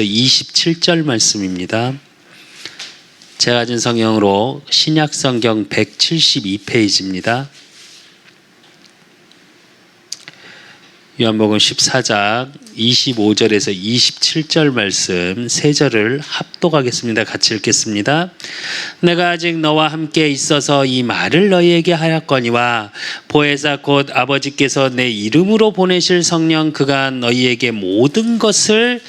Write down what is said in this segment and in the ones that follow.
27절 말씀입니다. 제가 가진 성경으로 신약성경 172페이지입니다. 요한복음 14장 25절에서 27절 말씀 세 절을 합독하겠습니다. 같이 읽겠습니다. 내가 아직 너와 함께 있어서 이 말을 너희에게 하였거니와 보혜사 곧 아버지께서 내 이름으로 보내실 성령 그가 너희에게 모든 것을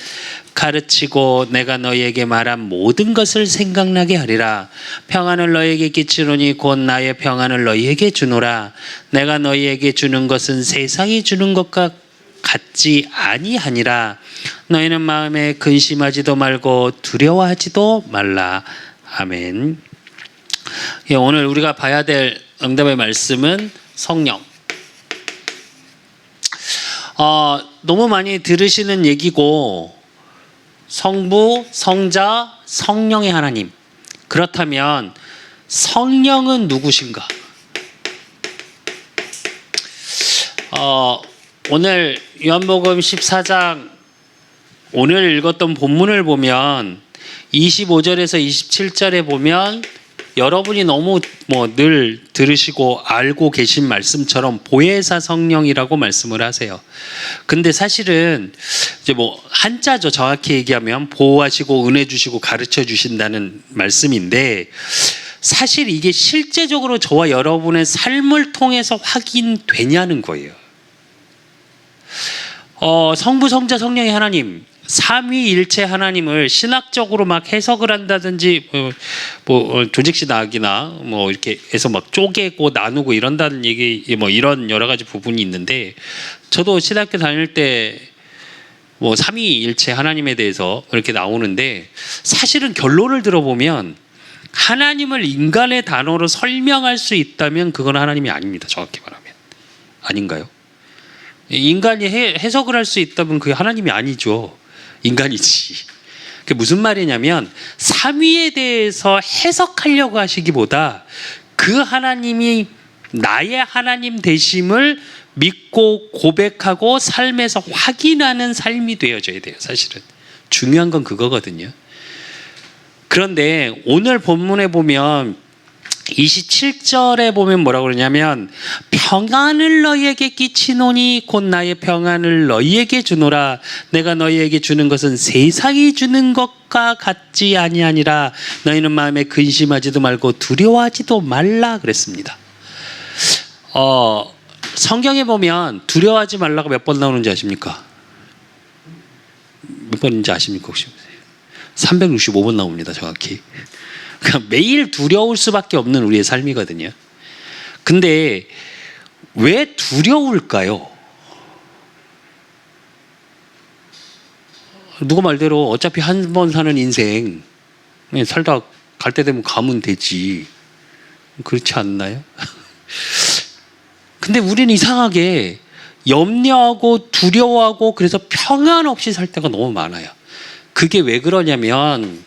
가르치고 내가 너희에게 말한 모든 것을 생각나게 하리라. 평안을 너희에게 끼치노니 곧 나의 평안을 너희에게 주노라. 내가 너희에게 주는 것은 세상이 주는 것과 같지 아니하니라. 너희는 마음에 근심하지도 말고 두려워하지도 말라. 아멘. 오늘 우리가 봐야 될 응답의 말씀은 성령. 너무 많이 들으시는 얘기고 성부, 성자, 성령의 하나님. 그렇다면 성령은 누구신가? 오늘 요한복음 14장 오늘 읽었던 본문을 보면 25절에서 27절에 보면 여러분이 너무 늘 들으시고 알고 계신 말씀처럼 보혜사 성령이라고 말씀을 하세요. 근데 사실은 이제 한자죠. 정확히 얘기하면 보호하시고 은혜 주시고 가르쳐 주신다는 말씀인데 사실 이게 실제적으로 저와 여러분의 삶을 통해서 확인되냐는 거예요. 성부, 성자, 성령의 하나님, 삼위일체 하나님을 신학적으로 막 해석을 한다든지 조직신학이나 이렇게 해서 막 쪼개고 나누고 이런다는 얘기 이런 여러 가지 부분이 있는데 저도 신학교 다닐 때 삼위일체 하나님에 대해서 이렇게 나오는데 사실은 결론을 들어보면 하나님을 인간의 단어로 설명할 수 있다면 그건 하나님이 아닙니다. 정확히 말하면. 아닌가요? 인간이 해석을 할 수 있다면 그게 하나님이 아니죠. 인간이지. 그게 무슨 말이냐면 삼위에 대해서 해석하려고 하시기보다 그 하나님이 나의 하나님 되심을 믿고 고백하고 삶에서 확인하는 삶이 되어져야 돼요. 사실은 중요한 건 그거거든요. 그런데 오늘 본문에 보면 27절에 보면 뭐라고 그러냐면 평안을 너희에게 끼치노니 곧 나의 평안을 너희에게 주노라. 내가 너희에게 주는 것은 세상이 주는 것과 같지 아니하니라. 너희는 마음에 근심하지도 말고 두려워하지도 말라 그랬습니다. 성경에 보면 두려워하지 말라고 몇 번 나오는지 아십니까? 몇 번인지 아십니까 혹시? 365번 나옵니다. 정확히. 그러니까 매일 두려울 수밖에 없는 우리의 삶이거든요. 근데 왜 두려울까요? 누구 말대로 어차피 한 번 사는 인생 살다 갈 때 되면 가면 되지. 그렇지 않나요? 근데 우리는 이상하게 염려하고 두려워하고 그래서 평안 없이 살 때가 너무 많아요. 그게 왜 그러냐면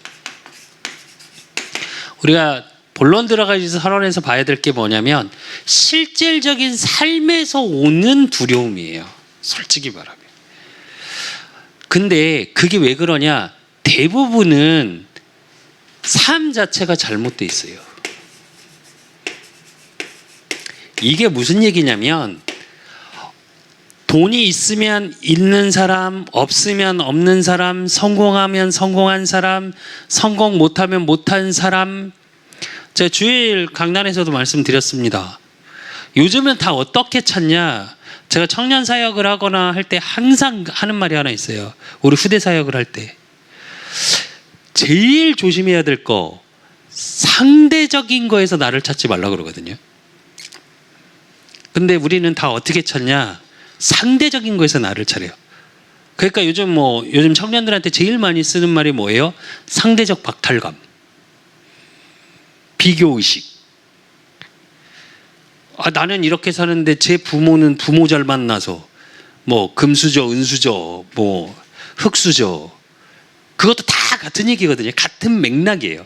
우리가 본론 들어가서 선언해서 봐야 될 게 뭐냐면 실질적인 삶에서 오는 두려움이에요. 솔직히 말하면. 근데 그게 왜 그러냐? 대부분은 삶 자체가 잘못되어 있어요. 이게 무슨 얘기냐면 돈이 있으면 있는 사람, 없으면 없는 사람, 성공하면 성공한 사람, 성공 못하면 못한 사람. 제가 주일 강단에서도 말씀드렸습니다. 요즘은 다 어떻게 찾냐? 제가 청년 사역을 하거나 할 때 항상 하는 말이 하나 있어요. 우리 후대 사역을 할 때. 제일 조심해야 될 거, 상대적인 거에서 나를 찾지 말라 그러거든요. 근데 우리는 다 어떻게 찾냐? 상대적인 거에서 나를 차려요. 그러니까 요즘 청년들한테 제일 많이 쓰는 말이 뭐예요? 상대적 박탈감, 비교의식. 나는 이렇게 사는데 제 부모는 부모 잘 만나서 금수저, 은수저, 흙수저. 그것도 다 같은 얘기거든요. 같은 맥락이에요.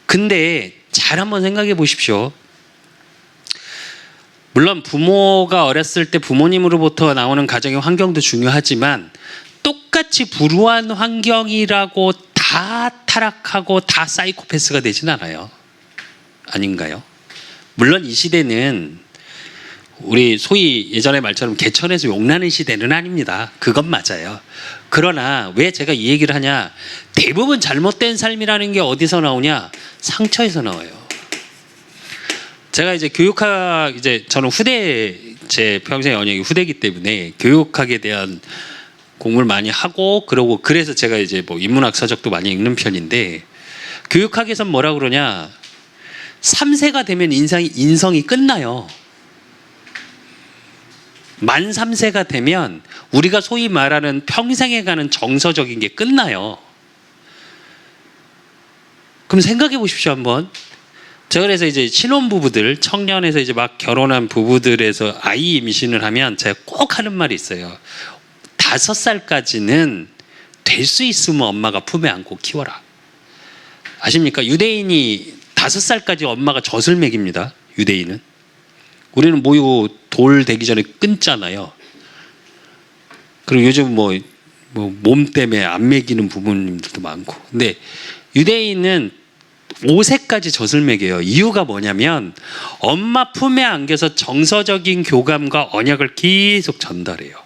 근데 잘 한번 생각해 보십시오. 물론 부모가 어렸을 때 부모님으로부터 나오는 가정의 환경도 중요하지만 똑같이 불우한 환경이라고 다 타락하고 다 사이코패스가 되진 않아요. 아닌가요? 물론 이 시대는 우리 소위 예전의 말처럼 개천에서 용나는 시대는 아닙니다. 그건 맞아요. 그러나 왜 제가 이 얘기를 하냐? 대부분 잘못된 삶이라는 게 어디서 나오냐? 상처에서 나와요. 제가 이제 교육학 저는 후대 제 평생의 영역이 후대이기 때문에 교육학에 대한 공부를 많이 하고 그러고 그래서 제가 이제 뭐 인문학 서적도 많이 읽는 편인데 교육학에선 뭐라 그러냐? 3세가 되면 인성이 끝나요. 만 3세가 되면 우리가 소위 말하는 평생에 가는 정서적인 게 끝나요. 그럼 생각해 보십시오 한번. 제가 그래서 이제 신혼부부들, 청년에서 이제 막 결혼한 부부들에서 아이 임신을 하면 제가 꼭 하는 말이 있어요. 5살까지는 될 수 있으면 엄마가 품에 안고 키워라. 아십니까? 유대인이 5살까지 엄마가 젖을 먹입니다. 유대인은. 우리는 모유 돌 되기 전에 끊잖아요. 그리고 요즘 뭐 몸 때문에 안 먹이는 부모님들도 많고. 근데 유대인은 5세까지 젖을 먹여요. 이유가 뭐냐면 엄마 품에 안겨서 정서적인 교감과 언약을 계속 전달해요.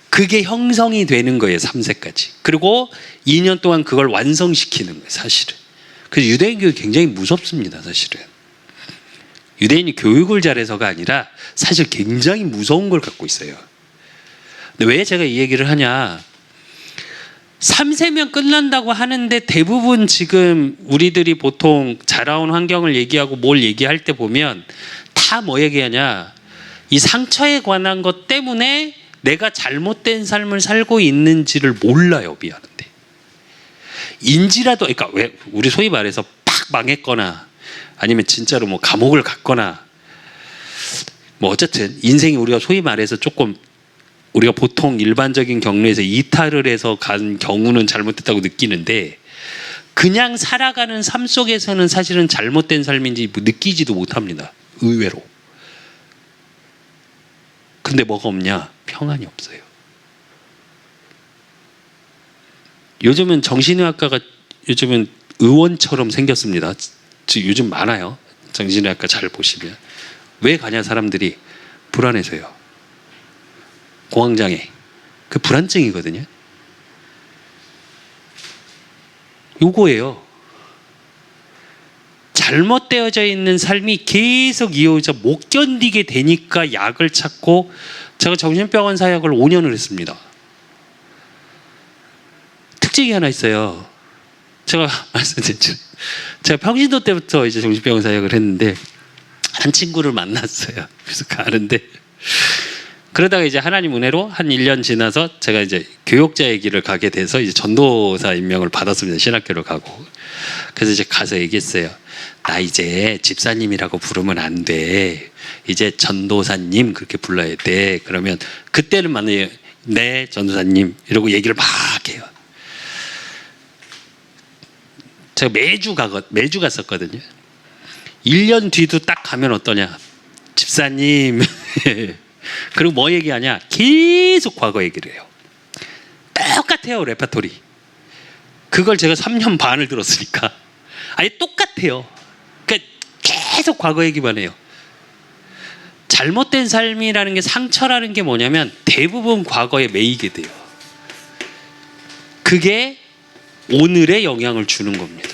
그게 형성이 되는 거예요. 3세까지. 그리고 2년 동안 그걸 완성시키는 거예요. 사실은. 그래서 유대인 교육이 굉장히 무섭습니다. 사실은. 유대인이 교육을 잘해서가 아니라 사실 굉장히 무서운 걸 갖고 있어요. 근데 왜 제가 이 얘기를 하냐? 3세면 끝난다고 하는데 대부분 지금 우리들이 보통 자라온 환경을 얘기하고 뭘 얘기할 때 보면 다 뭐 얘기하냐? 이 상처에 관한 것 때문에 내가 잘못된 삶을 살고 있는지를 몰라요. 미안한데. 인지라도, 그러니까 왜 우리 소위 말해서 팍 망했거나 아니면 진짜로 뭐 감옥을 갔거나 뭐 어쨌든 인생이 우리가 소위 말해서 조금 우리가 보통 일반적인 경로에서 이탈을 해서 간 경우는 잘못됐다고 느끼는데 그냥 살아가는 삶 속에서는 사실은 잘못된 삶인지 느끼지도 못합니다. 의외로. 근데 뭐가 없냐? 평안이 없어요. 요즘은 정신의학과가 요즘은 의원처럼 생겼습니다. 요즘 많아요. 정신의학과 잘 보시면. 왜 가냐 사람들이? 불안해서요. 공황장애. 그 불안증이거든요. 요거예요. 잘못되어져 있는 삶이 계속 이어져 못 견디게 되니까 약을 찾고 제가 정신병원 사역을 5년을 했습니다. 특징이 하나 있어요. 제가 말씀드렸죠. 제가 평신도 때부터 이제 정신병원 사역을 했는데 한 친구를 만났어요. 그래서 가는데 그러다가 이제 하나님 은혜로 한 1년 지나서 제가 이제 교역자의 길을 가게 돼서 이제 전도사 임명을 받았습니다. 신학교를 가고. 그래서 이제 가서 얘기했어요. 나 이제 집사님이라고 부르면 안 돼. 이제 전도사님 그렇게 불러야 돼. 그러면 그때는 만약에 네 전도사님 이러고 얘기를 막 해요. 제가 매주 갔었거든요. 1년 뒤도 딱 가면 어떠냐. 집사님. 그리고 뭐 얘기하냐. 계속 과거 얘기를 해요. 똑같아요. 레파토리. 그걸 제가 3년 반을 들었으니까. 아예 똑같아요. 그러니까 계속 과거 얘기만 해요. 잘못된 삶이라는 게 상처라는 게 뭐냐면 대부분 과거에 매이게 돼요. 그게 오늘에 영향을 주는 겁니다.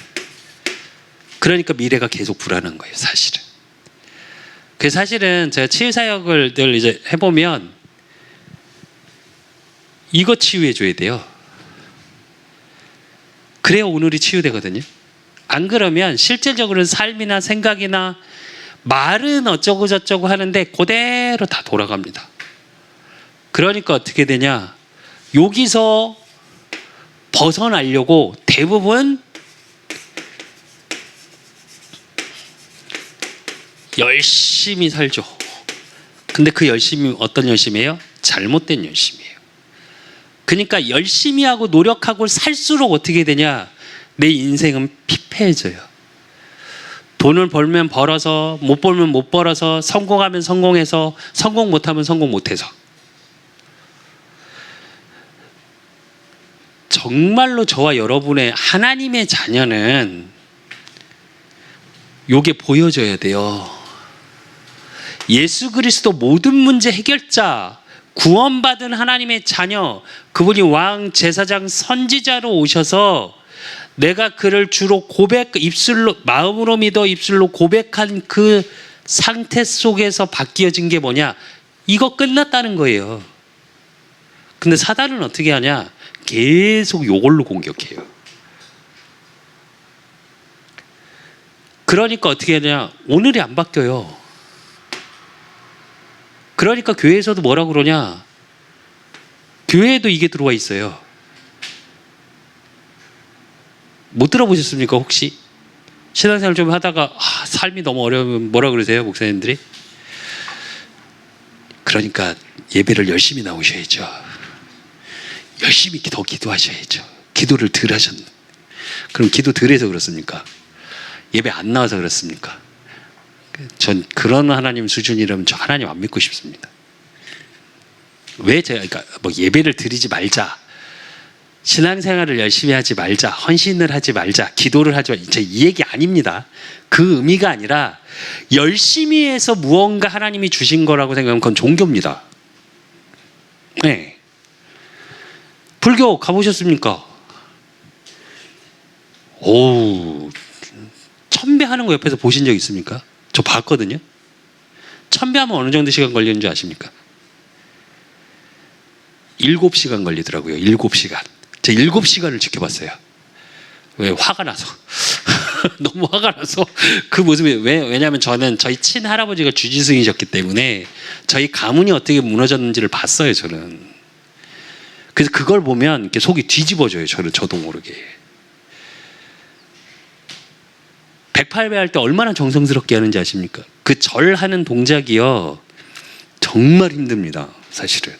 그러니까 미래가 계속 불안한 거예요. 사실은. 그 사실은 제가 치유사역을 늘 이제 해보면 이거 치유해줘야 돼요. 그래야 오늘이 치유되거든요. 안 그러면 실질적으로는 삶이나 생각이나 말은 어쩌고 저쩌고 하는데 그대로 다 돌아갑니다. 그러니까 어떻게 되냐. 여기서 벗어나려고 대부분 열심히 살죠. 근데 그 열심이 어떤 열심이에요? 잘못된 열심이에요. 그러니까 열심히 하고 노력하고 살수록 어떻게 되냐? 내 인생은 피폐해져요. 돈을 벌면 벌어서, 못 벌면 못 벌어서, 성공하면 성공해서, 성공 못하면 성공 못해서. 정말로 저와 여러분의 하나님의 자녀는 요게 보여져야 돼요. 예수 그리스도 모든 문제 해결자, 구원받은 하나님의 자녀, 그분이 왕, 제사장, 선지자로 오셔서 내가 그를 주로 입술로, 마음으로 믿어 입술로 고백한 그 상태 속에서 바뀌어진 게 뭐냐? 이거 끝났다는 거예요. 근데 사단은 어떻게 하냐? 계속 요걸로 공격해요. 그러니까 어떻게 하냐? 오늘이 안 바뀌어요. 그러니까 교회에서도 뭐라 그러냐? 교회에도 이게 들어와 있어요. 못 들어보셨습니까 혹시? 신앙생활 좀 하다가 삶이 너무 어려우면 뭐라 그러세요 목사님들이? 그러니까 예배를 열심히 나오셔야죠. 열심히 더 기도하셔야죠. 기도를 덜 하셨네. 그럼 기도 덜 해서 그렇습니까? 예배 안 나와서 그렇습니까? 전 그런 하나님 수준이라면 저 하나님 안 믿고 싶습니다. 왜 제가 그러니까 뭐 예배를 드리지 말자, 신앙생활을 열심히 하지 말자, 헌신을 하지 말자, 기도를 하지 말자, 이 얘기 아닙니다. 그 의미가 아니라 열심히 해서 무언가 하나님이 주신 거라고 생각하면 그건 종교입니다. 네. 불교 가보셨습니까? 오, 천배하는 거 옆에서 보신 적 있습니까? 저 봤거든요. 천배하면 어느 정도 시간 걸리는 줄 아십니까? 7시간 걸리더라고요. 7시간. 제가 7시간을 지켜봤어요. 왜? 화가 나서. 너무 화가 나서 그 모습이 왜냐하면 저는 저희 친할아버지가 주지스이셨기 때문에 저희 가문이 어떻게 무너졌는지를 봤어요. 저는. 그래서 그걸 보면 이렇게 속이 뒤집어져요. 저도 모르게. 108배 할 때 얼마나 정성스럽게 하는지 아십니까? 그 절하는 동작이요. 정말 힘듭니다. 사실은.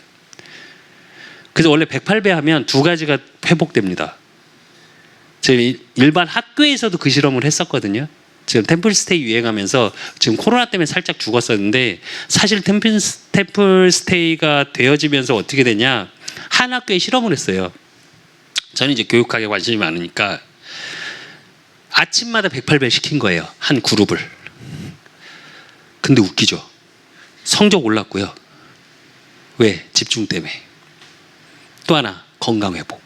그래서 원래 108배 하면 두 가지가 회복됩니다. 저희 일반 학교에서도 그 실험을 했었거든요. 지금 템플스테이 유행하면서 지금 코로나 때문에 살짝 죽었었는데 사실 템플스테이가 되어지면서 어떻게 되냐? 한 학교에 실험을 했어요. 저는 이제 교육학에 관심이 많으니까 아침마다 108배 시킨 거예요. 한 그룹을. 근데 웃기죠. 성적 올랐고요. 왜? 집중 때문에. 또 하나 건강회복.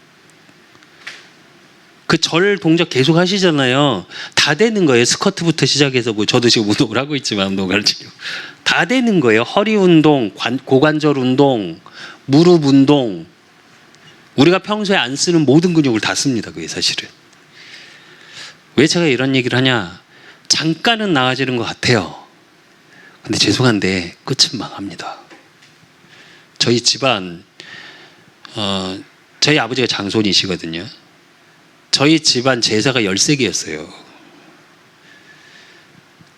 그 절 동작 계속 하시잖아요. 다 되는 거예요. 스쿼트부터 시작해서 뭐 저도 지금 운동을 하고 있지만 운동 가르치고 다 되는 거예요. 허리 운동, 고관절 운동, 무릎 운동. 우리가 평소에 안 쓰는 모든 근육을 다 씁니다. 그게 사실은. 왜 제가 이런 얘기를 하냐? 잠깐은 나아지는 것 같아요. 근데 죄송한데 끝은 망합니다. 저희 집안 저희 아버지가 장손이시거든요. 저희 집안 제사가 13개였어요.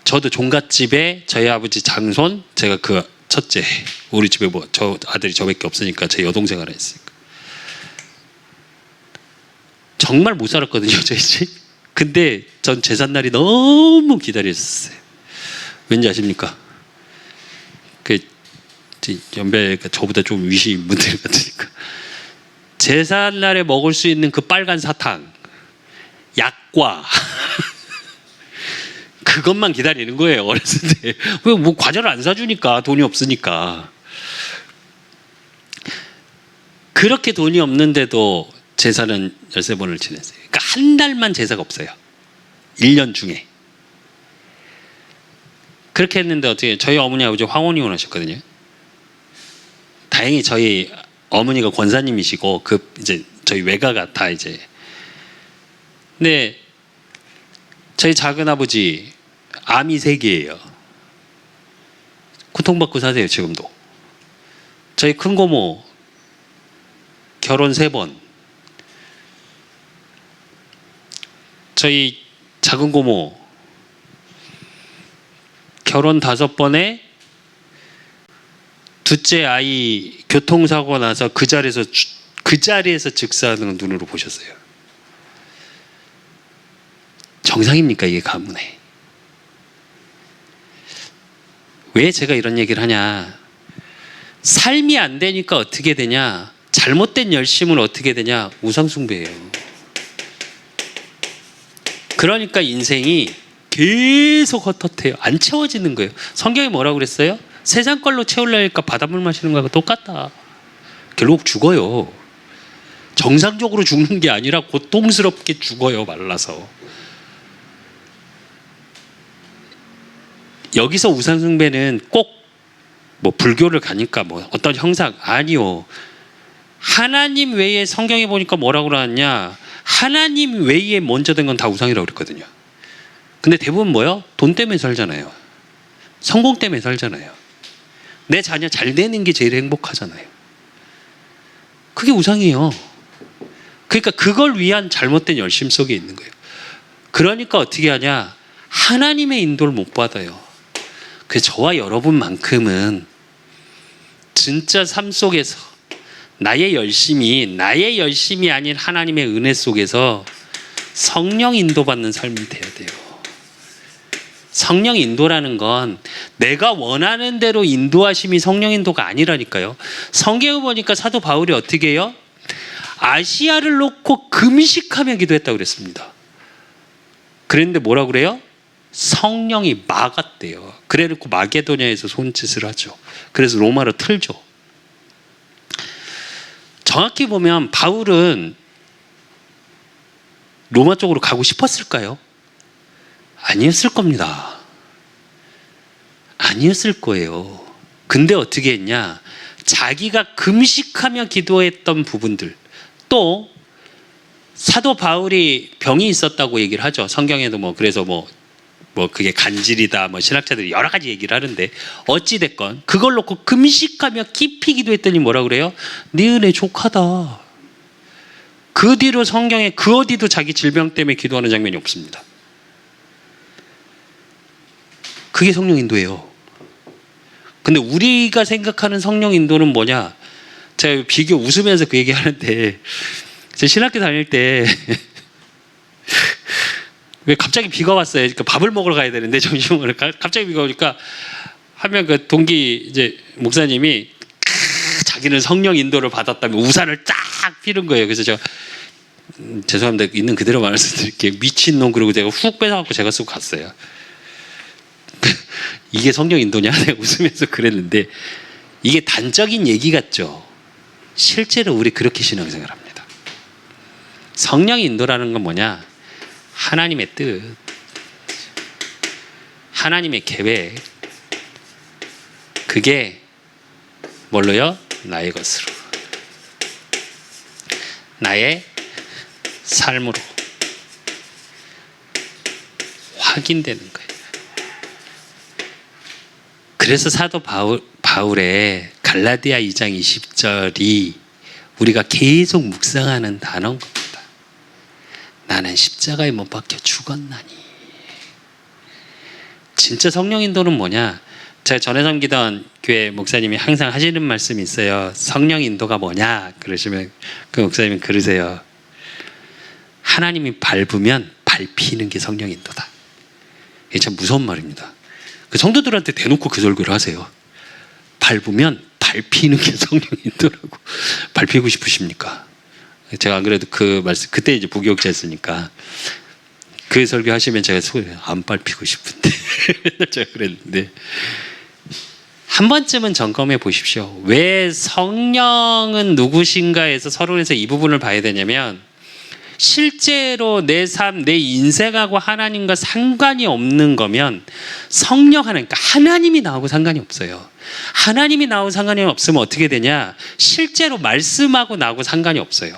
저도 종갓집에 저희 아버지 장손, 제가 그 첫째. 우리 집에 뭐 저 아들이 저밖에 없으니까 제 여동생 하나 있으니까. 정말 못 살았거든요, 저희 집. 근데 전 제삿날이 너무 기다렸었어요. 왠지 아십니까? 그 연배가 저보다 좀 위신 분들 같으니까. 제삿날에 먹을 수 있는 그 빨간 사탕, 약과 그것만 기다리는 거예요. 어렸을 때. 왜 뭐 과자를 안 사주니까, 돈이 없으니까. 그렇게 돈이 없는데도 제사는 13번을 지냈어요. 그러니까 한 달만 제사가 없어요. 1년 중에. 그렇게 했는데 어떻게 저희 어머니 아버지 황혼이혼 하셨거든요. 다행히 저희 어머니가 권사님이시고 그 이제 저희 외가가 다 이제. 근데 저희 작은 아버지 암이 3개예요. 고통받고 사세요 지금도. 저희 큰 고모 결혼 3번. 저희 작은 고모 결혼 5번에 둘째 아이 교통사고 나서 그 자리에서 즉사하는 걸 눈으로 보셨어요. 정상입니까 이게 가문에? 왜 제가 이런 얘기를 하냐? 삶이 안 되니까 어떻게 되냐? 잘못된 열심은 어떻게 되냐? 우상숭배예요. 그러니까 인생이 계속 헛헛해요. 안 채워지는 거예요. 성경이 뭐라고 그랬어요? 세상 걸로 채우려니까 바닷물 마시는 거하고 똑같다. 결국 죽어요. 정상적으로 죽는 게 아니라 고통스럽게 죽어요. 말라서. 여기서 우상숭배는 꼭 뭐 불교를 가니까 뭐 어떤 형상 아니요. 하나님 외에 성경에 보니까 뭐라고 그러냐? 하나님 외에 먼저 된 건 다 우상이라고 그랬거든요. 근데 대부분 뭐요? 돈 때문에 살잖아요. 성공 때문에 살잖아요. 내 자녀 잘 되는 게 제일 행복하잖아요. 그게 우상이에요. 그러니까 그걸 위한 잘못된 열심 속에 있는 거예요. 그러니까 어떻게 하냐? 하나님의 인도를 못 받아요. 그래서 저와 여러분만큼은 진짜 삶 속에서 나의 열심이 아닌 하나님의 은혜 속에서 성령 인도받는 삶이 돼야 돼요. 성령 인도라는 건 내가 원하는 대로 인도하심이 성령 인도가 아니라니까요. 성경을 보니까 사도 바울이 어떻게 해요? 아시아를 놓고 금식하며 기도했다고 그랬습니다. 그랬는데 뭐라고 그래요? 성령이 막았대요. 그래놓고 마게도냐에서 손짓을 하죠. 그래서 로마로 틀죠. 정확히 보면 바울은 로마 쪽으로 가고 싶었을까요? 아니었을 겁니다. 아니었을 거예요. 근데 어떻게 했냐? 자기가 금식하며 기도했던 부분들, 또 사도 바울이 병이 있었다고 얘기를 하죠. 성경에도 뭐 그래서 뭐 그게 간질이다, 뭐 신학자들이 여러 가지 얘기를 하는데 어찌 됐건 그걸 놓고 금식하며 깊이 기도했더니 뭐라 그래요? 네 은혜 족하다. 그 뒤로 성경에 그 어디도 자기 질병 때문에 기도하는 장면이 없습니다. 그게 성령 인도예요. 근데 우리가 생각하는 성령 인도는 뭐냐? 제가 비교 웃으면서 그 얘기 하는데 제가 신학교 다닐 때 왜 갑자기 비가 왔어요. 그러니까 밥을 먹으러 가야 되는데 점심을 갑자기 비가 오니까 한 명 그 동기 이제 목사님이 자기는 성령 인도를 받았다며 우산을 쫙 피는 거예요. 그래서 저 죄송합니다. 있는 그대로 말씀드릴게요. 미친놈. 그러고 제가 훅 뺏어갖고 제가 쓰고 갔어요. 이게 성령 인도냐? 내가 웃으면서 그랬는데 이게 단적인 얘기 같죠. 실제로 우리 그렇게 신앙생활 합니다. 성령 인도라는 건 뭐냐? 하나님의 뜻, 하나님의 계획, 그게 뭘로요? 나의 것으로, 나의 삶으로 확인되는 거예요. 그래서 사도 바울의 갈라디아 2장 20절이 우리가 계속 묵상하는 단어인 겁니다. 나는 십자가에 못 박혀 죽었나니. 진짜 성령 인도는 뭐냐? 제가 전에 섬기던 교회 목사님이 항상 하시는 말씀이 있어요. 성령 인도가 뭐냐? 그러시면 그 목사님이 그러세요. 하나님이 밟으면 밟히는 게 성령 인도다. 이게 참 무서운 말입니다. 그 성도들한테 대놓고 그 설교를 하세요. 밟으면 밟히는 게 성령 인도라고. 밟히고 싶으십니까? 제가 안 그래도 그 말씀, 그때 이제 부교육자였으니까 그 설교 하시면 제가 안 밟히고 싶은데 맨날 제가 그랬는데 한 번쯤은 점검해 보십시오. 왜 성령은 누구신가에서 서론에서 이 부분을 봐야 되냐면 실제로 내 삶, 내 인생하고 하나님과 상관이 없는 거면 성령 하나님, 그러니까 하나님이 나하고 상관이 없어요. 하나님이 나하고 상관이 없으면 어떻게 되냐? 실제로 말씀하고 나하고 상관이 없어요.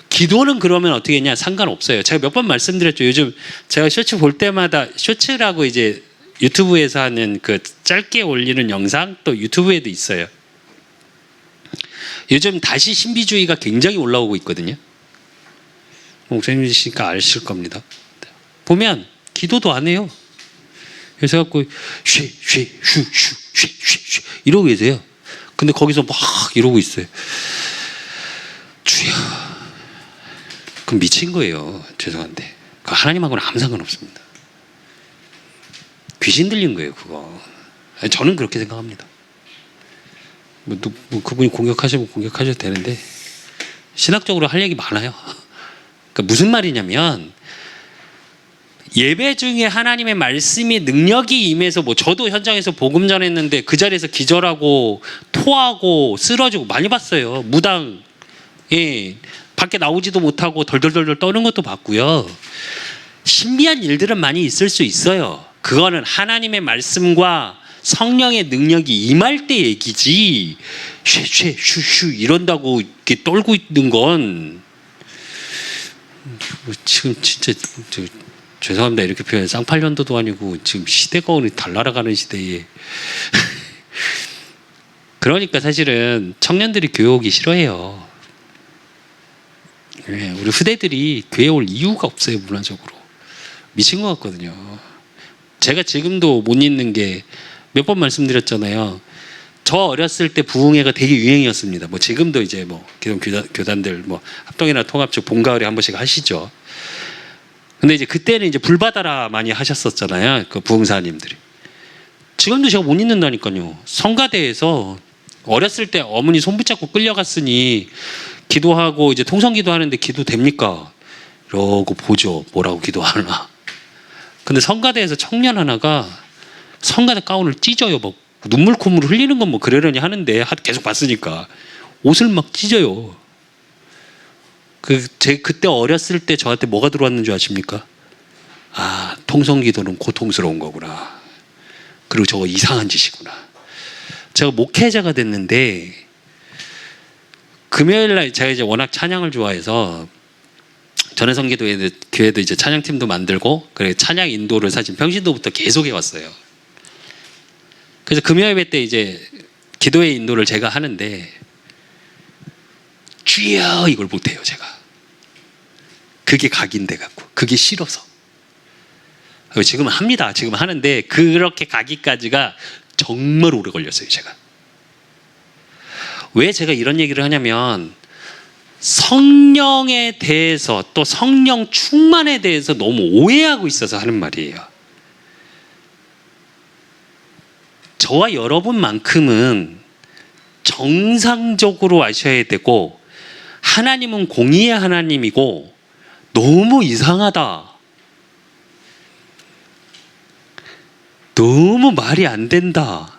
기도는 그러면 어떻게 했냐? 상관없어요. 제가 몇 번 말씀드렸죠. 요즘 제가 쇼츠 볼 때마다 쇼츠라고 이제 유튜브에서 하는 그 짧게 올리는 영상 또 유튜브에도 있어요. 요즘 다시 신비주의가 굉장히 올라오고 있거든요. 목사님이시니까 아실 겁니다. 보면 기도도 안 해요. 그래서 갖고 쉬 이러고 계세요. 근데 거기서 막 이러고 있어요. 주여. 그럼 미친 거예요. 죄송한데. 하나님하고는 아무 상관없습니다. 귀신 들린 거예요, 그거. 저는 그렇게 생각합니다. 뭐 그분이 공격하시면 공격하셔도 되는데 신학적으로 할 얘기 많아요. 그러니까 무슨 말이냐면 예배 중에 하나님의 말씀이 능력이 임해서 뭐 저도 현장에서 복음 전했는데 그 자리에서 기절하고 토하고 쓰러지고 많이 봤어요. 무당 밖에 나오지도 못하고 덜덜덜덜 떠는 것도 봤고요. 신비한 일들은 많이 있을 수 있어요. 그거는 하나님의 말씀과 성령의 능력이 임할 때 얘기지 슈슈 이런다고 이렇게 떨고 있는 건 지금 진짜 죄송합니다. 이렇게 표현 쌍팔년도도 아니고 지금 시대가 어느 달나라가는 시대에 그러니까 사실은 청년들이 교회 오기 싫어해요. 우리 후대들이 교회 올 이유가 없어요. 문화적으로 미친 것 같거든요. 제가 지금도 못 잊는 게 몇 번 말씀드렸잖아요. 저 어렸을 때 부흥회가 되게 유행이었습니다. 뭐 지금도 이제 뭐 교단들 뭐 합동이나 통합 쪽 봄 가을에 한 번씩 하시죠. 근데 이제 그때는 이제 불바다라 많이 하셨었잖아요. 그 부흥사님들이. 지금도 제가 못 잊는다니까요. 성가대에서 어렸을 때 어머니 손 붙잡고 끌려갔으니 기도하고 이제 통성기도 하는데 기도 됩니까? 이러고 보죠. 뭐라고 기도하나. 근데 성가대에서 청년 하나가 성가대 가운을 찢어요. 뭐 눈물 콧물 흘리는 건 뭐 그러려니 하는데 계속 봤으니까 옷을 막 찢어요. 그때 어렸을 때 저한테 뭐가 들어왔는 줄 아십니까? 아, 통성기도는 고통스러운 거구나. 그리고 저거 이상한 짓이구나. 제가 목회자가 됐는데 금요일날 제가 이제 워낙 찬양을 좋아해서 전해성기도에도 이제 찬양팀도 만들고 그래 찬양 인도를 사실 평신도부터 계속 해왔어요. 그래서 금요 예배 때 이제 기도의 인도를 제가 하는데 주여 이걸 못해요. 제가 그게 각인돼 갖고 그게 싫어서 지금은 합니다. 지금 하는데 그렇게 가기까지가 정말 오래 걸렸어요. 제가 왜 제가 이런 얘기를 하냐면 성령에 대해서 또 성령 충만에 대해서 너무 오해하고 있어서 하는 말이에요. 저와 여러분만큼은 정상적으로 아셔야 되고 하나님은 공의의 하나님이고 너무 이상하다. 너무 말이 안 된다.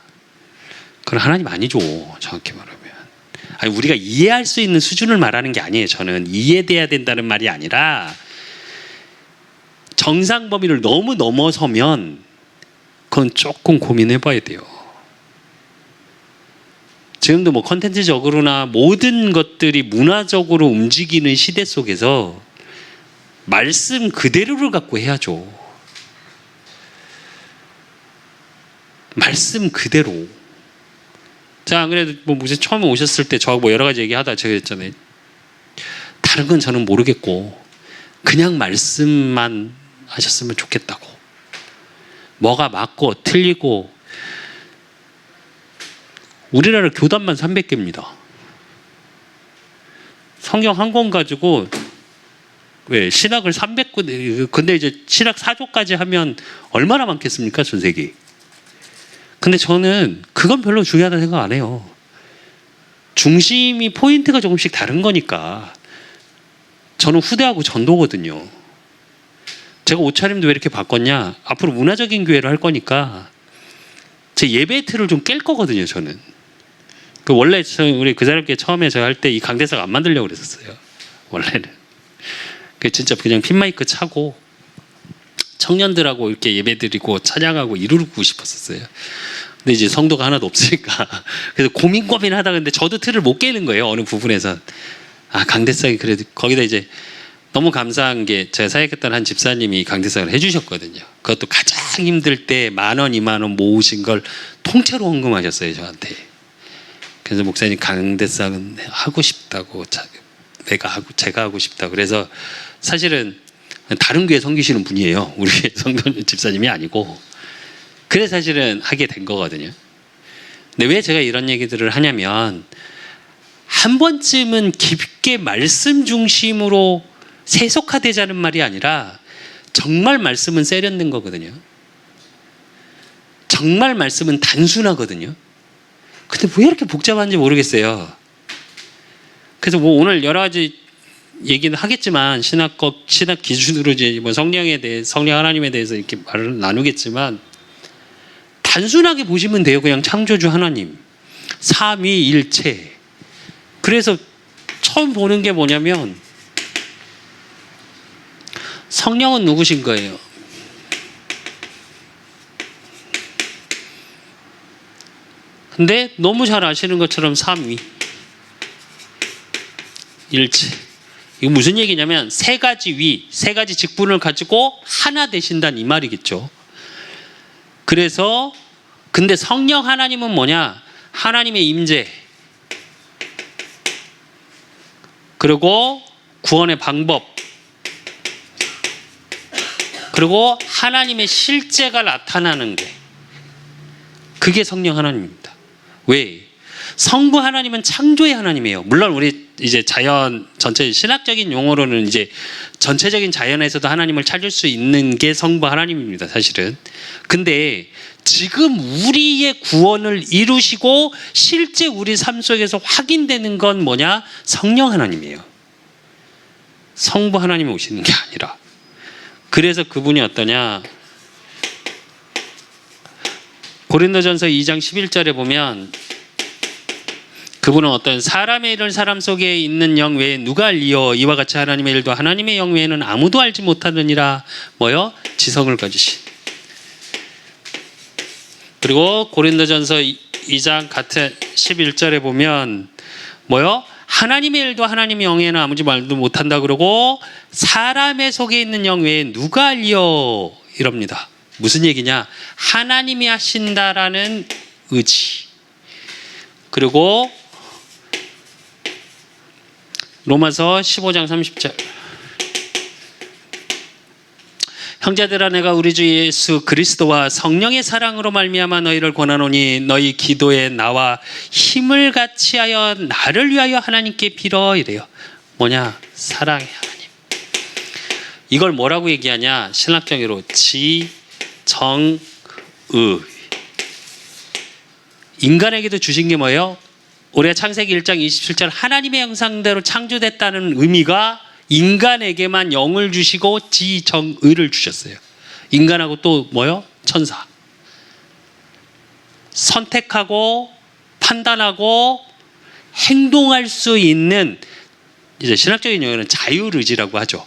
그건 하나님 아니죠. 정확히 말하면. 아니, 우리가 이해할 수 있는 수준을 말하는 게 아니에요. 저는 이해돼야 된다는 말이 아니라 정상 범위를 너무 넘어서면 그건 조금 고민해 봐야 돼요. 지금도 뭐 컨텐츠적으로나 모든 것들이 문화적으로 움직이는 시대 속에서 말씀 그대로를 갖고 해야죠. 말씀 그대로. 자, 안 그래도 뭐 무슨 처음에 오셨을 때 저하고 뭐 여러 가지 얘기하다 제가 했잖아요. 다른 건 저는 모르겠고 그냥 말씀만 하셨으면 좋겠다고. 뭐가 맞고 틀리고 우리나라 교단만 300개입니다. 성경 한 권 가지고 왜 신학을 300권 근데 이제 신학 4조까지 하면 얼마나 많겠습니까? 전 세계. 근데 저는 그건 별로 중요하다고 생각 안 해요. 중심이 포인트가 조금씩 다른 거니까. 저는 후대하고 전도거든요. 제가 옷차림도 왜 이렇게 바꿨냐? 앞으로 문화적인 교회를 할 거니까 제 예배 틀을 좀 깰 거거든요. 저는. 원래 우리 그 사람께 처음에 저 할 때 이 강대사가 안 만들려고 그랬었어요. 원래는. 진짜 그냥 핀마이크 차고 청년들하고 이렇게 예배드리고 찬양하고 이루고 싶었었어요. 근데 이제 성도가 하나도 없으니까 그래서 고민하다가 근데 저도 틀을 못 깨는 거예요. 어느 부분에서. 아, 강대상이 그래도 거기다 이제 너무 감사한 게 제가 사역했던 한 집사님이 강대상을 해주셨거든요. 그것도 가장 힘들 때 10,000원, 20,000원 모으신 걸 통째로 헌금하셨어요. 저한테. 그래서 목사님 강대상은 하고 싶다고 제가 하고 싶다고 그래서 사실은 다른 교회 섬기시는 분이에요. 우리 성도 집사님이 아니고. 그래서 사실은 하게 된 거거든요. 근데 왜 제가 이런 얘기들을 하냐면 한 번쯤은 깊게 말씀 중심으로 세속화되자는 말이 아니라 정말 말씀은 세련된 거거든요. 정말 말씀은 단순하거든요. 근데 왜 이렇게 복잡한지 모르겠어요. 그래서 뭐 오늘 여러 가지 얘기는 하겠지만 신학 기준으로 이제 뭐 성령에 대해 성령 하나님에 대해서 이렇게 말을 나누겠지만 단순하게 보시면 돼요. 그냥 창조주 하나님, 삼위일체. 그래서 처음 보는 게 뭐냐면 성령은 누구신 거예요? 근데 너무 잘 아시는 것처럼 삼위일체. 이거 무슨 얘기냐면 세 가지 위, 세 가지 직분을 가지고 하나 되신다는 이 말이겠죠. 그래서 근데 성령 하나님은 뭐냐? 하나님의 임재, 그리고 구원의 방법, 그리고 하나님의 실제가 나타나는 게, 그게 성령 하나님입니다. 왜? 성부 하나님은 창조의 하나님이에요. 물론 우리 이제 자연 전체 신학적인 용어로는 이제 전체적인 자연에서도 하나님을 찾을 수 있는 게 성부 하나님입니다, 사실은. 근데 지금 우리의 구원을 이루시고 실제 우리 삶 속에서 확인되는 건 뭐냐? 성령 하나님이에요. 성부 하나님이 오시는 게 아니라. 그래서 그분이 어떠냐? 고린도전서 2장 11절에 보면 그분은 어떤 사람의 일을 사람 속에 있는 영 외에 누가 알리요? 이와 같이 하나님의 일도 하나님의 영 외에는 아무도 알지 못하느니라. 뭐요? 지성을 가지신. 그리고 고린도전서 2장 같은 11절에 보면 뭐요? 하나님의 일도 하나님의 영에는 아무지 말도 못한다 그러고 사람의 속에 있는 영 외에 누가 알리요? 이럽니다. 무슨 얘기냐? 하나님이 하신다라는 의지. 그리고 로마서 15장 30절. 형제들아, 내가 우리 주 예수 그리스도와 성령의 사랑으로 말미암아 너희를 권하노니 너희 기도에 나와 힘을 같이 하여 나를 위하여 하나님께 빌어. 이래요. 뭐냐? 사랑의 하나님. 이걸 뭐라고 얘기하냐? 신학적으로 지정의. 인간에게도 주신 게 뭐예요? 우리가 창세기 1장 27절 하나님의 형상대로 창조됐다는 의미가 인간에게만 영을 주시고 지정의를 주셨어요. 인간하고 또 뭐요? 천사. 선택하고 판단하고 행동할 수 있는, 이제 신학적인 용어는 자율의지라고 하죠.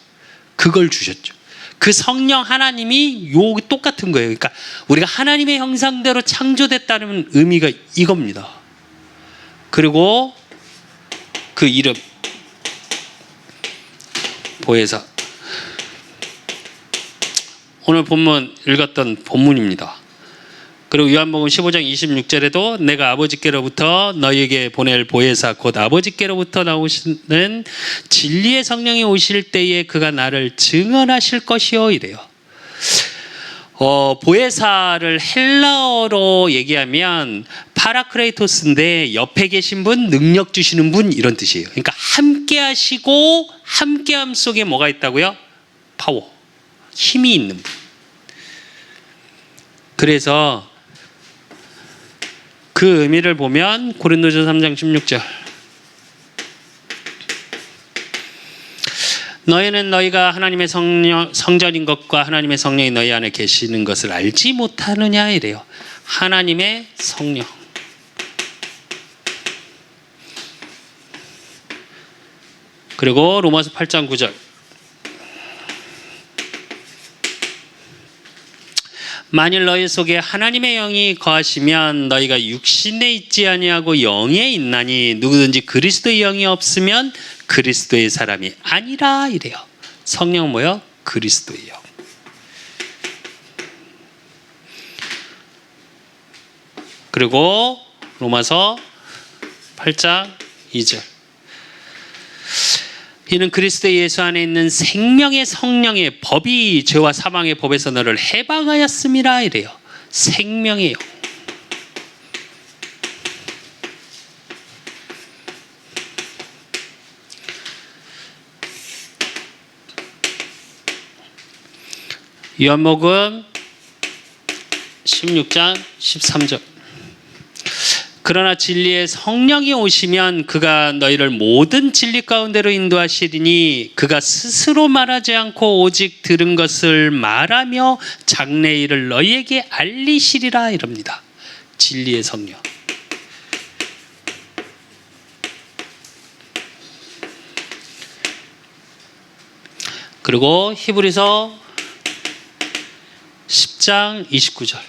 그걸 주셨죠. 그 성령 하나님이 요 똑같은 거예요. 그러니까 우리가 하나님의 형상대로 창조됐다는 의미가 이겁니다. 그리고 그 이름 보혜사. 오늘 본문 읽었던 본문입니다. 그리고 요한복음 15장 26절에도 내가 아버지께로부터 너희에게 보낼 보혜사 곧 아버지께로부터 나오시는 진리의 성령이 오실 때에 그가 나를 증언하실 것이요 이래요. 보혜사를 헬라어로 얘기하면 파라크레이토스인데 옆에 계신 분, 능력 주시는 분 이런 뜻이에요. 그러니까 함께 하시고 함께함 속에 뭐가 있다고요? 파워, 힘이 있는 분. 그래서 그 의미를 보면 고린도전서 3장 16절 너희는 너희가 하나님의 성전인 것과 하나님의 성령이 너희 안에 계시는 것을 알지 못하느냐 이래요. 하나님의 성령. 그리고 로마서 8장 9절 만일 너희 속에 하나님의 영이 거하시면 너희가 육신에 있지 아니하고 영에 있나니 누구든지 그리스도의 영이 없으면 그리스도의 사람이 아니라 이래요. 성령은 뭐예요? 그리스도의 영. 그리고 로마서 8장 2절 이는 그리스도 예수 안에 있는 생명의 성령의 법이 죄와 사망의 법에서 너를 해방하였음이라 이래요. 생명의 영. 요한복음 16장 13절 그러나 진리의 성령이 오시면 그가 너희를 모든 진리 가운데로 인도하시리니 그가 스스로 말하지 않고 오직 들은 것을 말하며 장래 일을 너희에게 알리시리라 이럽니다. 진리의 성령. 그리고 히브리서 10장 29절.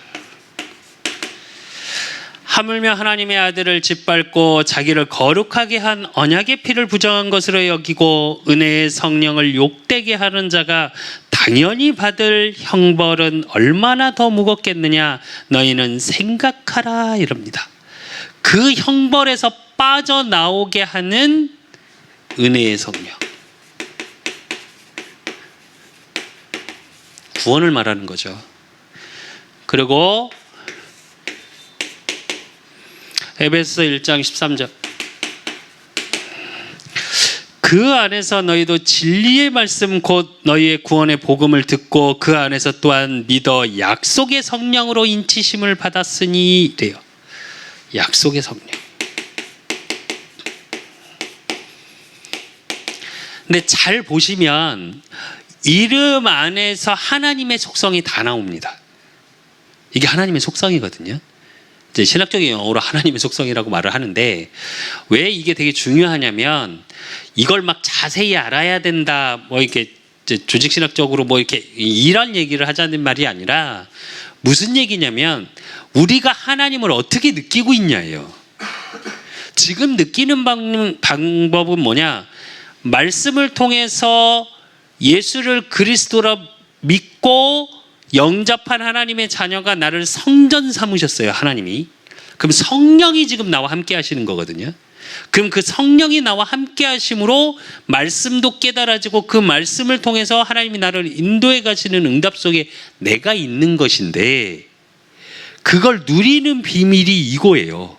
하물며 하나님의 아들을 짓밟고 자기를 거룩하게 한 언약의 피를 부정한 것으로 여기고 은혜의 성령을 욕되게 하는 자가 당연히 받을 형벌은 얼마나 더 무겁겠느냐 너희는 생각하라 이럽니다. 그 형벌에서 빠져나오게 하는 은혜의 성령. 구원을 말하는 거죠. 그리고 에베소서 1장 13절. 그 안에서 너희도 진리의 말씀 곧 너희의 구원의 복음을 듣고 그 안에서 또한 믿어 약속의 성령으로 인치심을 받았으니 이래요. 약속의 성령. 근데 잘 보시면 이름 안에서 하나님의 속성이 다 나옵니다. 이게 하나님의 속성이거든요. 이제 신학적인 용어로 하나님의 속성이라고 말을 하는데 왜 이게 되게 중요하냐면 이걸 막 자세히 알아야 된다 뭐 이렇게 조직신학적으로 뭐 이렇게 이런 얘기를 하자는 말이 아니라 무슨 얘기냐면 우리가 하나님을 어떻게 느끼고 있냐예요. 지금 느끼는 방법은 뭐냐? 말씀을 통해서 예수를 그리스도라 믿고 영접한 하나님의 자녀가 나를 성전 삼으셨어요. 하나님이. 그럼 성령이 지금 나와 함께 하시는 거거든요. 그럼 그 성령이 나와 함께 하심으로 말씀도 깨달아지고 그 말씀을 통해서 하나님이 나를 인도해 가시는 응답 속에 내가 있는 것인데 그걸 누리는 비밀이 이거예요.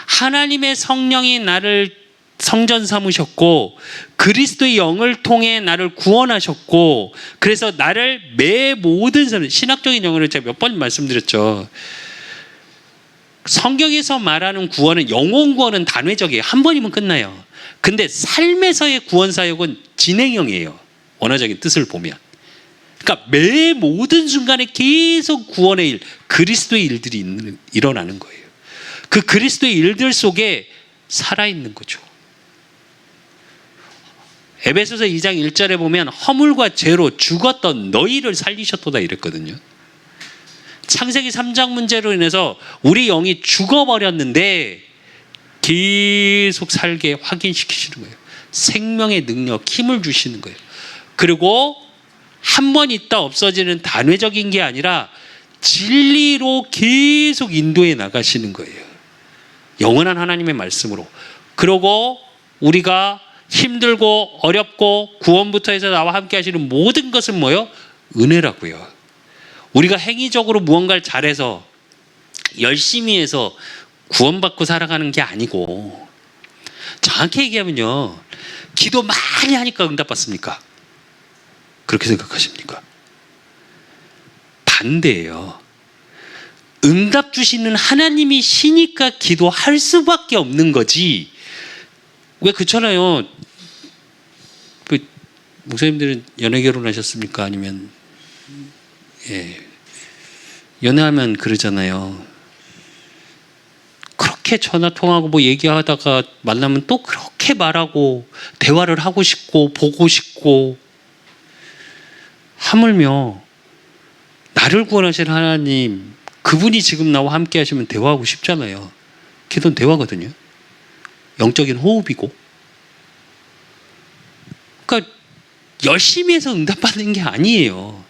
하나님의 성령이 나를 성전 삼으셨고 그리스도의 영을 통해 나를 구원하셨고 그래서 나를 매 모든 사람, 신학적인 용어를 제가 몇 번 말씀드렸죠. 성경에서 말하는 구원은 영혼 구원은 단회적이에요. 한 번이면 끝나요. 근데 삶에서의 구원 사역은 진행형이에요. 원어적인 뜻을 보면. 그러니까 매 모든 순간에 계속 구원의 일, 그리스도의 일들이 일어나는 거예요. 그 그리스도의 일들 속에 살아있는 거죠. 에베소서 2장 1절에 보면 허물과 죄로 죽었던 너희를 살리셨도다 이랬거든요. 창세기 3장 문제로 인해서 우리 영이 죽어버렸는데 계속 살게 확인시키시는 거예요. 생명의 능력, 힘을 주시는 거예요. 그리고 한 번 있다 없어지는 단회적인 게 아니라 진리로 계속 인도해 나가시는 거예요. 영원한 하나님의 말씀으로. 그리고 우리가 힘들고 어렵고 구원부터 해서 나와 함께 하시는 모든 것은 뭐예요? 은혜라고요. 우리가 행위적으로 무언가를 잘해서 열심히 해서 구원받고 살아가는 게 아니고 정확히 얘기하면요. 기도 많이 하니까 응답받습니까? 그렇게 생각하십니까? 반대예요. 응답 주시는 하나님이 시니까 기도할 수밖에 없는 거지. 왜 그렇잖아요. 그 목사님들은 연애 결혼하셨습니까? 아니면 연애하면 그러잖아요. 그렇게 전화 통화하고 뭐 얘기하다가 만나면 또 그렇게 말하고 대화를 하고 싶고 보고 싶고 하물며 나를 구원하신 하나님 그분이 지금 나와 함께 하시면 대화하고 싶잖아요. 기도는 대화거든요. 영적인 호흡이고. 그러니까 열심히 해서 응답받는 게 아니에요.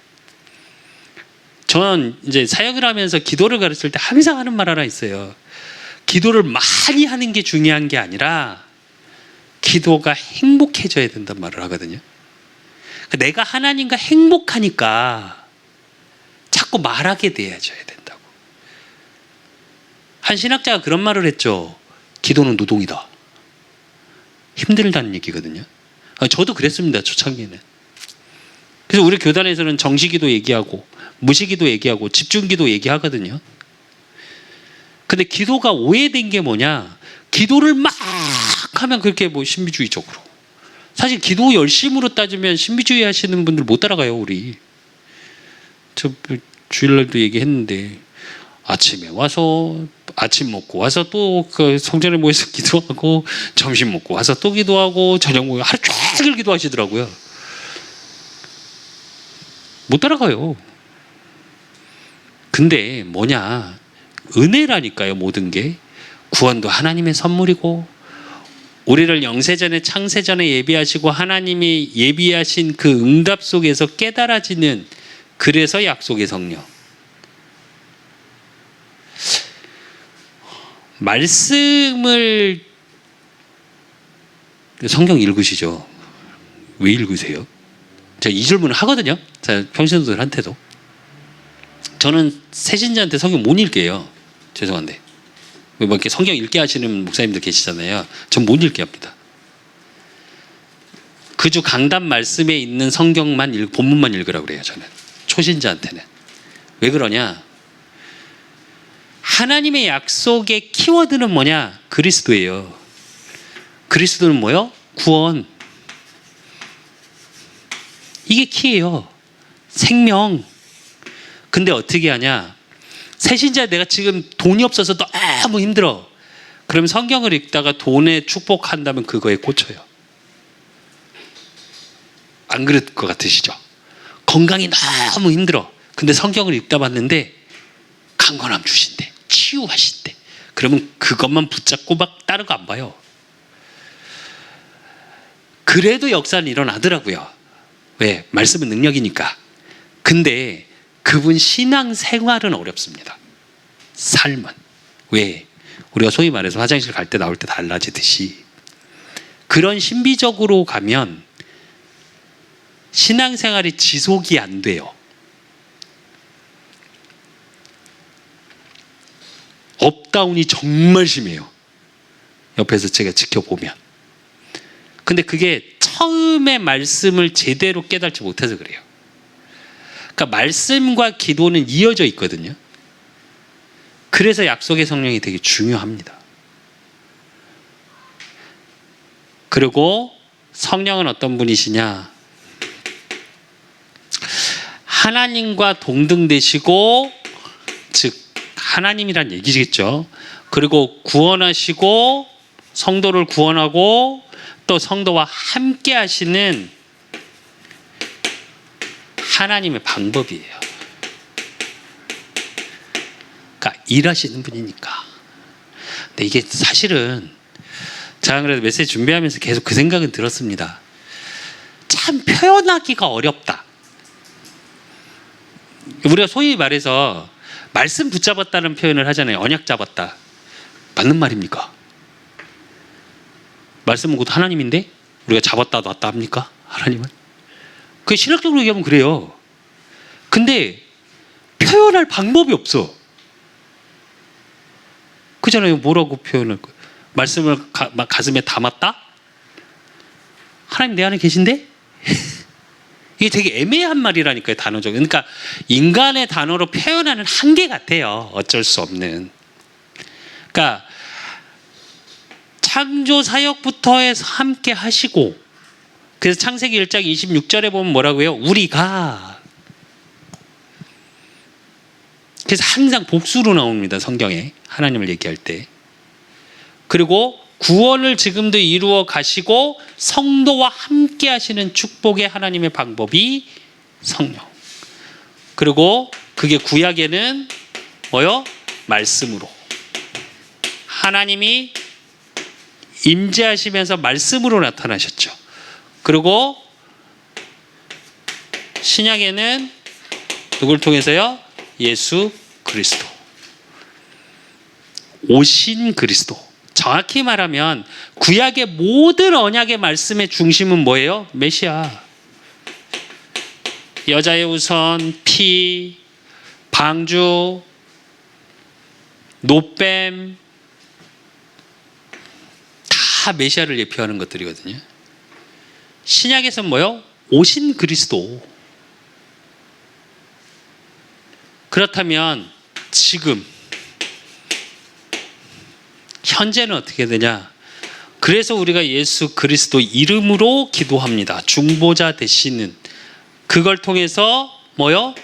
저는 이제 사역을 하면서 기도를 가르칠 때 항상 하는 말 하나 있어요. 기도를 많이 하는 게 중요한 게 아니라 기도가 행복해져야 된다는 말을 하거든요. 내가 하나님과 행복하니까 자꾸 말하게 돼야져야 된다고. 한 신학자가 그런 말을 했죠. 기도는 노동이다. 힘들다는 얘기거든요. 저도 그랬습니다. 초창기에는. 그래서 우리 교단에서는 정시기도 얘기하고 무시기도 얘기하고 집중기도 얘기하거든요. 근데 기도가 오해된 게 뭐냐? 기도를 막 하면 그렇게 뭐 신비주의적으로. 사실 기도 열심으로 따지면 신비주의 하시는 분들 못 따라가요, 우리. 저 주일날도 얘기했는데 아침에 와서 아침 먹고 와서 또 그 성전에 모여서 기도하고 점심 먹고 와서 또 기도하고 저녁 먹고 하루 종일 기도하시더라고요. 못 따라가요. 근데 뭐냐? 은혜라니까요, 모든 게. 구원도 하나님의 선물이고 우리를 영세전에 창세전에 예비하시고 하나님이 예비하신 그 응답 속에서 깨달아지는, 그래서 약속의 성령. 말씀을 성경 읽으시죠? 왜 읽으세요? 제가 이 질문을 하거든요. 평신도들한테도. 저는 새신자한테 성경 못 읽게요. 죄송한데. 뭐 이렇게 성경 읽게 하시는 목사님들 계시잖아요. 전 못 읽게 합니다. 그 주 강단 말씀에 있는 성경만 본문만 읽으라고 그래요. 저는 초신자한테는. 왜 그러냐? 하나님의 약속의 키워드는 뭐냐? 그리스도예요. 그리스도는 뭐요? 구원. 이게 키예요. 생명. 근데 어떻게 하냐? 새신자 내가 지금 돈이 없어서 너무 힘들어. 그럼 성경을 읽다가 돈에 축복한다면 그거에 꽂혀요. 안 그럴 것 같으시죠? 건강이 너무 힘들어. 근데 성경을 읽다 봤는데 강건함 주신대. 치유하신대. 그러면 그것만 붙잡고 막 다른 거 안 봐요. 그래도 역사는 일어나더라고요. 왜? 말씀은 능력이니까. 근데 그분 신앙 생활은 어렵습니다. 삶은. 왜? 우리가 소위 말해서 화장실 갈 때 나올 때 달라지듯이 그런 신비적으로 가면 신앙 생활이 지속이 안 돼요. 업다운이 정말 심해요. 옆에서 제가 지켜보면. 근데 그게 처음에 말씀을 제대로 깨닫지 못해서 그래요. 그러니까 말씀과 기도는 이어져 있거든요. 그래서 약속의 성령이 되게 중요합니다. 그리고 성령은 어떤 분이시냐? 하나님과 동등되시고, 즉 하나님이란 얘기겠죠. 그리고 구원하시고 성도를 구원하고 또 성도와 함께 하시는 하나님의 방법이에요. 그러니까 일하시는 분이니까. 근데 이게 사실은 제가 그래도 메시지 준비하면서 계속 그 생각은 들었습니다. 참 표현하기가 어렵다. 우리가 소위 말해서 말씀 붙잡았다는 표현을 하잖아요. 언약 잡았다. 맞는 말입니까? 말씀은 곧 하나님인데 우리가 잡았다 놨다 합니까? 하나님은? 그게 신학적으로 얘기하면 그래요. 근데 표현할 방법이 없어. 그잖아요. 뭐라고 표현할 거예요? 말씀을 가슴에 담았다? 하나님 내 안에 계신데? 이게 되게 애매한 말이라니까요. 단어적으로. 그러니까 인간의 단어로 표현하는 한계 같아요. 어쩔 수 없는. 그러니까 창조 사역부터 해서 함께 하시고, 그래서 창세기 1장 26절에 보면 뭐라고요? 우리가. 그래서 항상 복수로 나옵니다. 성경에 하나님을 얘기할 때. 그리고 구원을 지금도 이루어 가시고 성도와 함께 하시는 축복의 하나님의 방법이 성령. 그리고 그게 구약에는 뭐요? 말씀으로. 하나님이 임재하시면서 말씀으로 나타나셨죠. 그리고 신약에는 누굴 통해서요? 예수 그리스도. 오신 그리스도. 정확히 말하면 구약의 모든 언약의 말씀의 중심은 뭐예요? 메시아. 여자의 우선, 피, 방주, 노뱀 다 메시아를 예표하는 것들이거든요. 신약에서는 뭐요? 오신 그리스도. 그렇다면 지금 현재는 어떻게 되냐? 그래서 우리가 예수 그리스도 이름으로 기도합니다. 중보자 되시는 그걸 통해서 뭐요?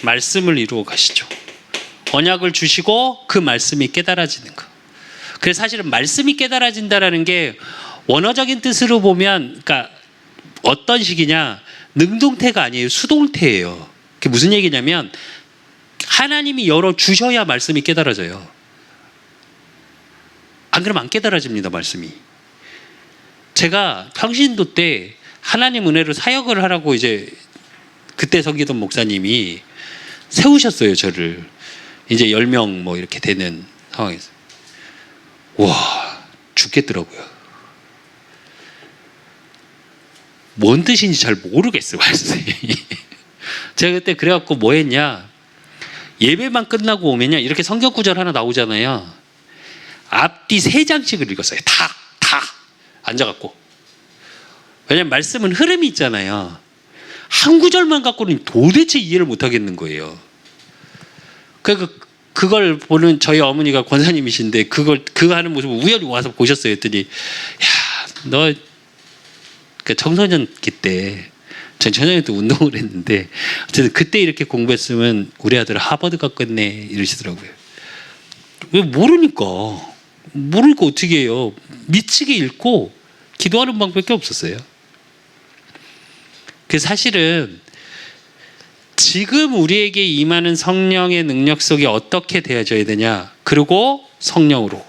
말씀을 이루어 가시죠. 언약을 주시고 그 말씀이 깨달아지는 거. 그래서 사실은 말씀이 깨달아진다라는 게 원어적인 뜻으로 보면, 그러니까 어떤 식이냐? 능동태가 아니에요. 수동태예요. 그게 무슨 얘기냐면 하나님이 열어 주셔야 말씀이 깨달아져요. 안 그러면 안 깨달아집니다, 말씀이. 제가 평신도 때 하나님 은혜로 사역을 하라고 이제 그때 섬기던 목사님이 세우셨어요, 저를. 이제 10명 뭐 이렇게 되는 상황에서. 와, 죽겠더라고요. 뭔 뜻인지 잘 모르겠어요, 말씀이. 제가 그때 그래갖고 뭐 했냐? 예배만 끝나고 오면요, 이렇게 성경 구절 하나 나오잖아요. 앞뒤 3장씩을 읽었어요. 다 앉아갖고. 왜냐면 말씀은 흐름이 있잖아요. 한 구절만 갖고는 도대체 이해를 못 하겠는 거예요. 그걸 보는 저희 어머니가 권사님이신데 그거 하는 모습을 우연히 와서 보셨어요. 했더니 야, 너 청소년기 때, 전 청소년 때 운동을 했는데 어쨌든 그때 이렇게 공부했으면 우리 아들 하버드 갔겠네 이러시더라고요. 왜 모르니까 어떻게 해요? 미치게 읽고 기도하는 방법밖에 없었어요. 그래서 사실은 지금 우리에게 임하는 성령의 능력 속에 어떻게 되어져야 되냐? 그리고 성령으로.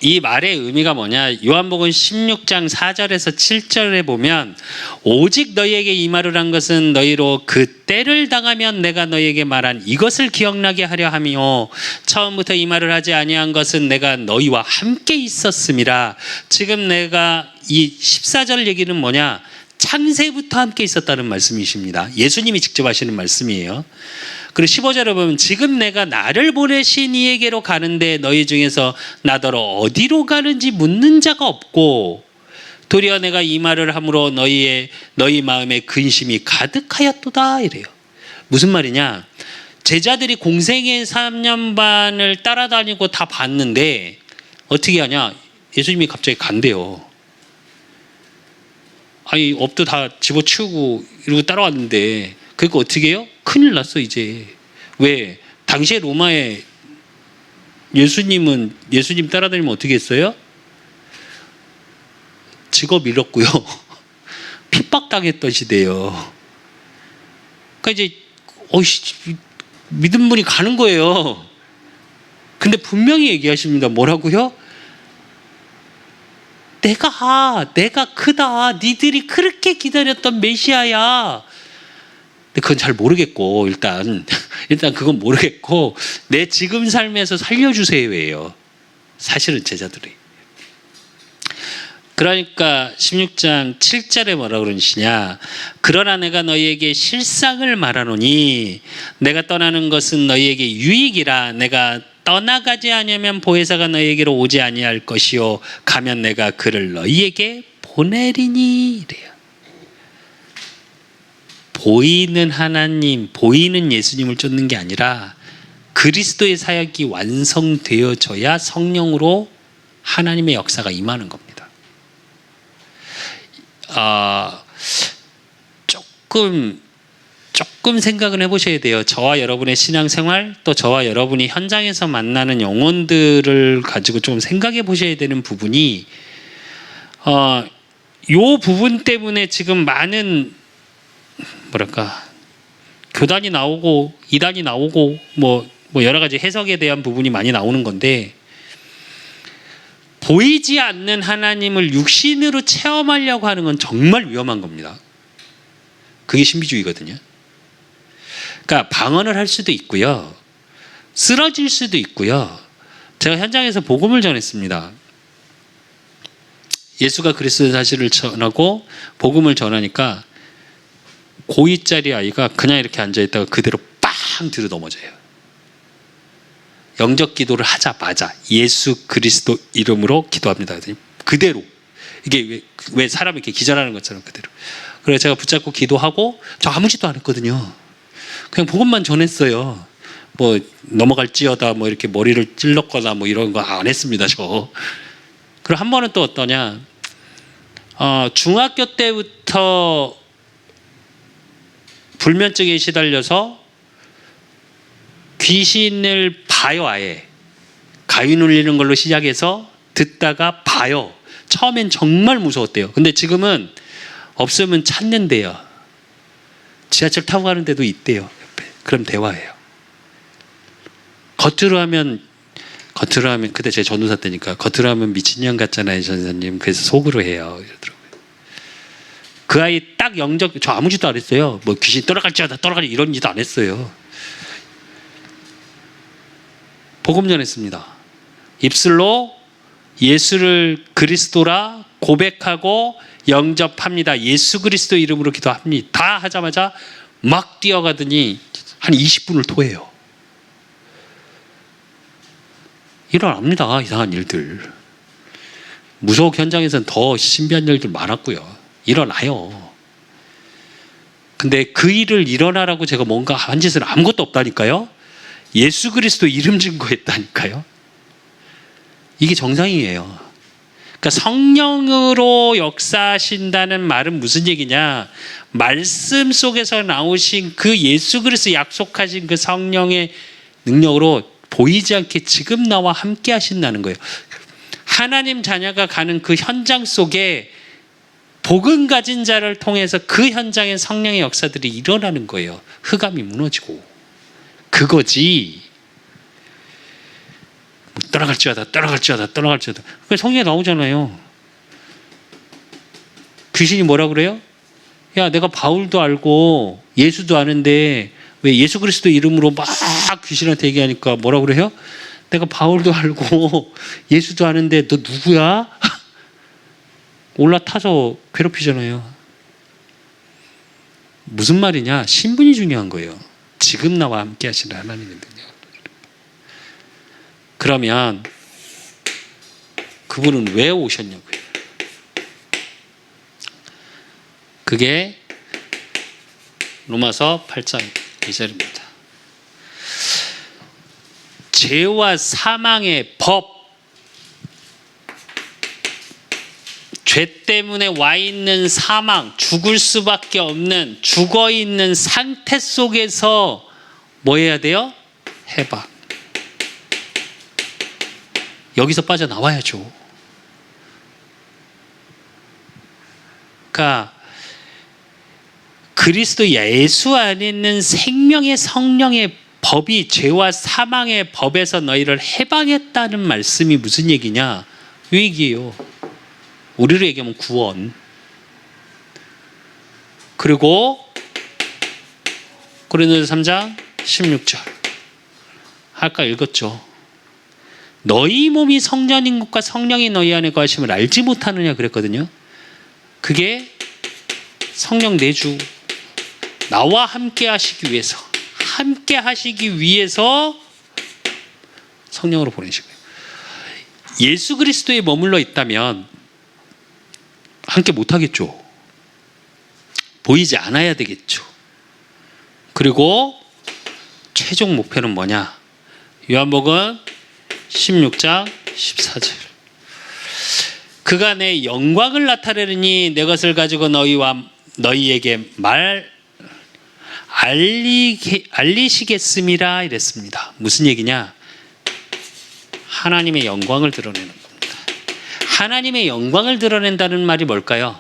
이 말의 의미가 뭐냐? 요한복음 16장 4절에서 7절에 보면 오직 너희에게 이 말을 한 것은 너희로 그 때를 당하면 내가 너희에게 말한 이것을 기억나게 하려 함이요 처음부터 이 말을 하지 아니한 것은 내가 너희와 함께 있었음이라. 지금 내가 이 14절 얘기는 뭐냐? 창세부터 함께 있었다는 말씀이십니다. 예수님이 직접 하시는 말씀이에요. 그리고 15절에 보면 지금 내가 나를 보내신 이에게로 가는데 너희 중에서 나더러 어디로 가는지 묻는 자가 없고 도리어 내가 이 말을 함으로 너희 마음에 근심이 가득하였도다 이래요. 무슨 말이냐? 제자들이 공생의 3년 반을 따라다니고 다 봤는데 어떻게 하냐? 예수님이 갑자기 간대요. 아니 업도 다 집어치우고 이러고 따라왔는데 그러니까 어떻게 해요? 큰일 났어 이제. 왜? 당시에 로마에 예수님 따라다니면 어떻게 했어요? 직업 잃었고요. 핍박당했던 시대예요. 그러니까 이제 믿은 분이 가는 거예요. 근데 분명히 얘기하십니다. 뭐라고요? 내가 크다. 니들이 그렇게 기다렸던 메시아야. 근데 그건 잘 모르겠고 일단 그건 모르겠고 내 지금 삶에서 살려주세요예요. 사실은 제자들이. 그러니까 16장 7절에 뭐라 그러시냐? 그러나 내가 너희에게 실상을 말하노니 내가 떠나는 것은 너희에게 유익이라. 내가 떠나가지 아니하면 보혜사가 너희에게로 오지 아니할 것이요 가면 내가 그를 너희에게 보내리니 이래요. 보이는 하나님, 보이는 예수님을 쫓는 게 아니라 그리스도의 사역이 완성되어져야 성령으로 하나님의 역사가 임하는 겁니다. 조금 생각을 해보셔야 돼요. 저와 여러분의 신앙생활, 또 저와 여러분이 현장에서 만나는 영혼들을 가지고 좀 생각해 보셔야 되는 부분이 요 부분 때문에 지금 많은 교단이 나오고 이단이 나오고 뭐 여러 가지 해석에 대한 부분이 많이 나오는 건데, 보이지 않는 하나님을 육신으로 체험하려고 하는 건 정말 위험한 겁니다. 그게 신비주의거든요. 그러니까 방언을 할 수도 있고요, 쓰러질 수도 있고요. 제가 현장에서 복음을 전했습니다. 예수가 그리스도의 사실을 전하고 복음을 전하니까 고2짜리 아이가 그냥 이렇게 앉아있다가 그대로 빵 뒤로 넘어져요. 영적 기도를 하자마자 예수 그리스도 이름으로 기도합니다. 그대로. 이게 왜 사람이 이렇게 기절하는 것처럼 그대로. 그래서 제가 붙잡고 기도하고 저 아무 짓도 안 했거든요. 그냥 복음만 전했어요. 뭐 넘어갈지어다 뭐 이렇게 머리를 찔렀거나 뭐 이런 거 안 했습니다, 저. 그리고 한 번은 또 어떠냐? 중학교 때부터 불면증에 시달려서 귀신을 봐요, 아예. 가위 눌리는 걸로 시작해서 듣다가 봐요. 처음엔 정말 무서웠대요. 근데 지금은 없으면 찾는데요. 지하철 타고 가는데도 있대요, 옆에. 그럼 대화해요. 겉으로 하면 그때 제 전도사 때니까 겉으로 하면 미친년 같잖아요, 전사님. 그래서 속으로 해요, 이러더라고요. 그 아이 딱 영적, 저 아무 짓도 안 했어요. 뭐 귀신 떠나갈지어다 이런 짓도 안 했어요. 복음 전했습니다. 입술로 예수를 그리스도라 고백하고 영접합니다. 예수 그리스도 이름으로 기도합니다. 다 하자마자 막 뛰어가더니 한 20분을 토해요. 일어납니다, 이상한 일들. 무속 현장에서는 더 신비한 일들 많았고요. 일어나요. 근데 그 일을 일어나라고 제가 뭔가 한 짓은 아무것도 없다니까요. 예수 그리스도 이름 증거했다니까요. 이게 정상이에요. 그러니까 성령으로 역사하신다는 말은 무슨 얘기냐? 말씀 속에서 나오신 그 예수 그리스도 약속하신 그 성령의 능력으로 보이지 않게 지금 나와 함께 하신다는 거예요. 하나님 자녀가 가는 그 현장 속에 복음 가진 자를 통해서 그 현장에 성령의 역사들이 일어나는 거예요. 흑암이 무너지고. 그거지. 뭐 떠나갈지어다. 그 성경에 나오잖아요. 귀신이 뭐라 그래요? 야, 내가 바울도 알고 예수도 아는데 왜 예수 그리스도 이름으로 막 귀신한테 얘기하니까 뭐라 그래요? 내가 바울도 알고 예수도 아는데 너 누구야? 올라타서 괴롭히잖아요. 무슨 말이냐? 신분이 중요한 거예요. 지금 나와 함께 하시는 하나님의 능력. 그러면 그분은 왜 오셨냐고요? 그게 로마서 8장 2절입니다. 죄와 사망의 법, 죄 때문에 와 있는 사망, 죽을 수밖에 없는 죽어 있는 상태 속에서 뭐 해야 돼요? 해방. 여기서 빠져나와야죠. 그러니까 그리스도 예수 안에 있는 생명의 성령의 법이 죄와 사망의 법에서 너희를 해방했다는 말씀이 무슨 얘기냐? 이 얘기예요. 우리로 얘기하면 구원. 그리고 고린도서 3장 16절 아까 읽었죠. 너희 몸이 성전인 것과 성령이 너희 안에 거하심을 알지 못하느냐 그랬거든요. 그게 성령 내주 나와 함께 하시기 위해서 성령으로 보내신 거예요. 예수 그리스도에 머물러 있다면 함께 못하겠죠. 보이지 않아야 되겠죠. 그리고 최종 목표는 뭐냐? 요한복음 16장 14절 그가 내 영광을 나타내리니 내 것을 가지고 너희에게 알리시겠음이라 이랬습니다. 무슨 얘기냐? 하나님의 영광을 드러내는 겁니다. 하나님의 영광을 드러낸다는 말이 뭘까요?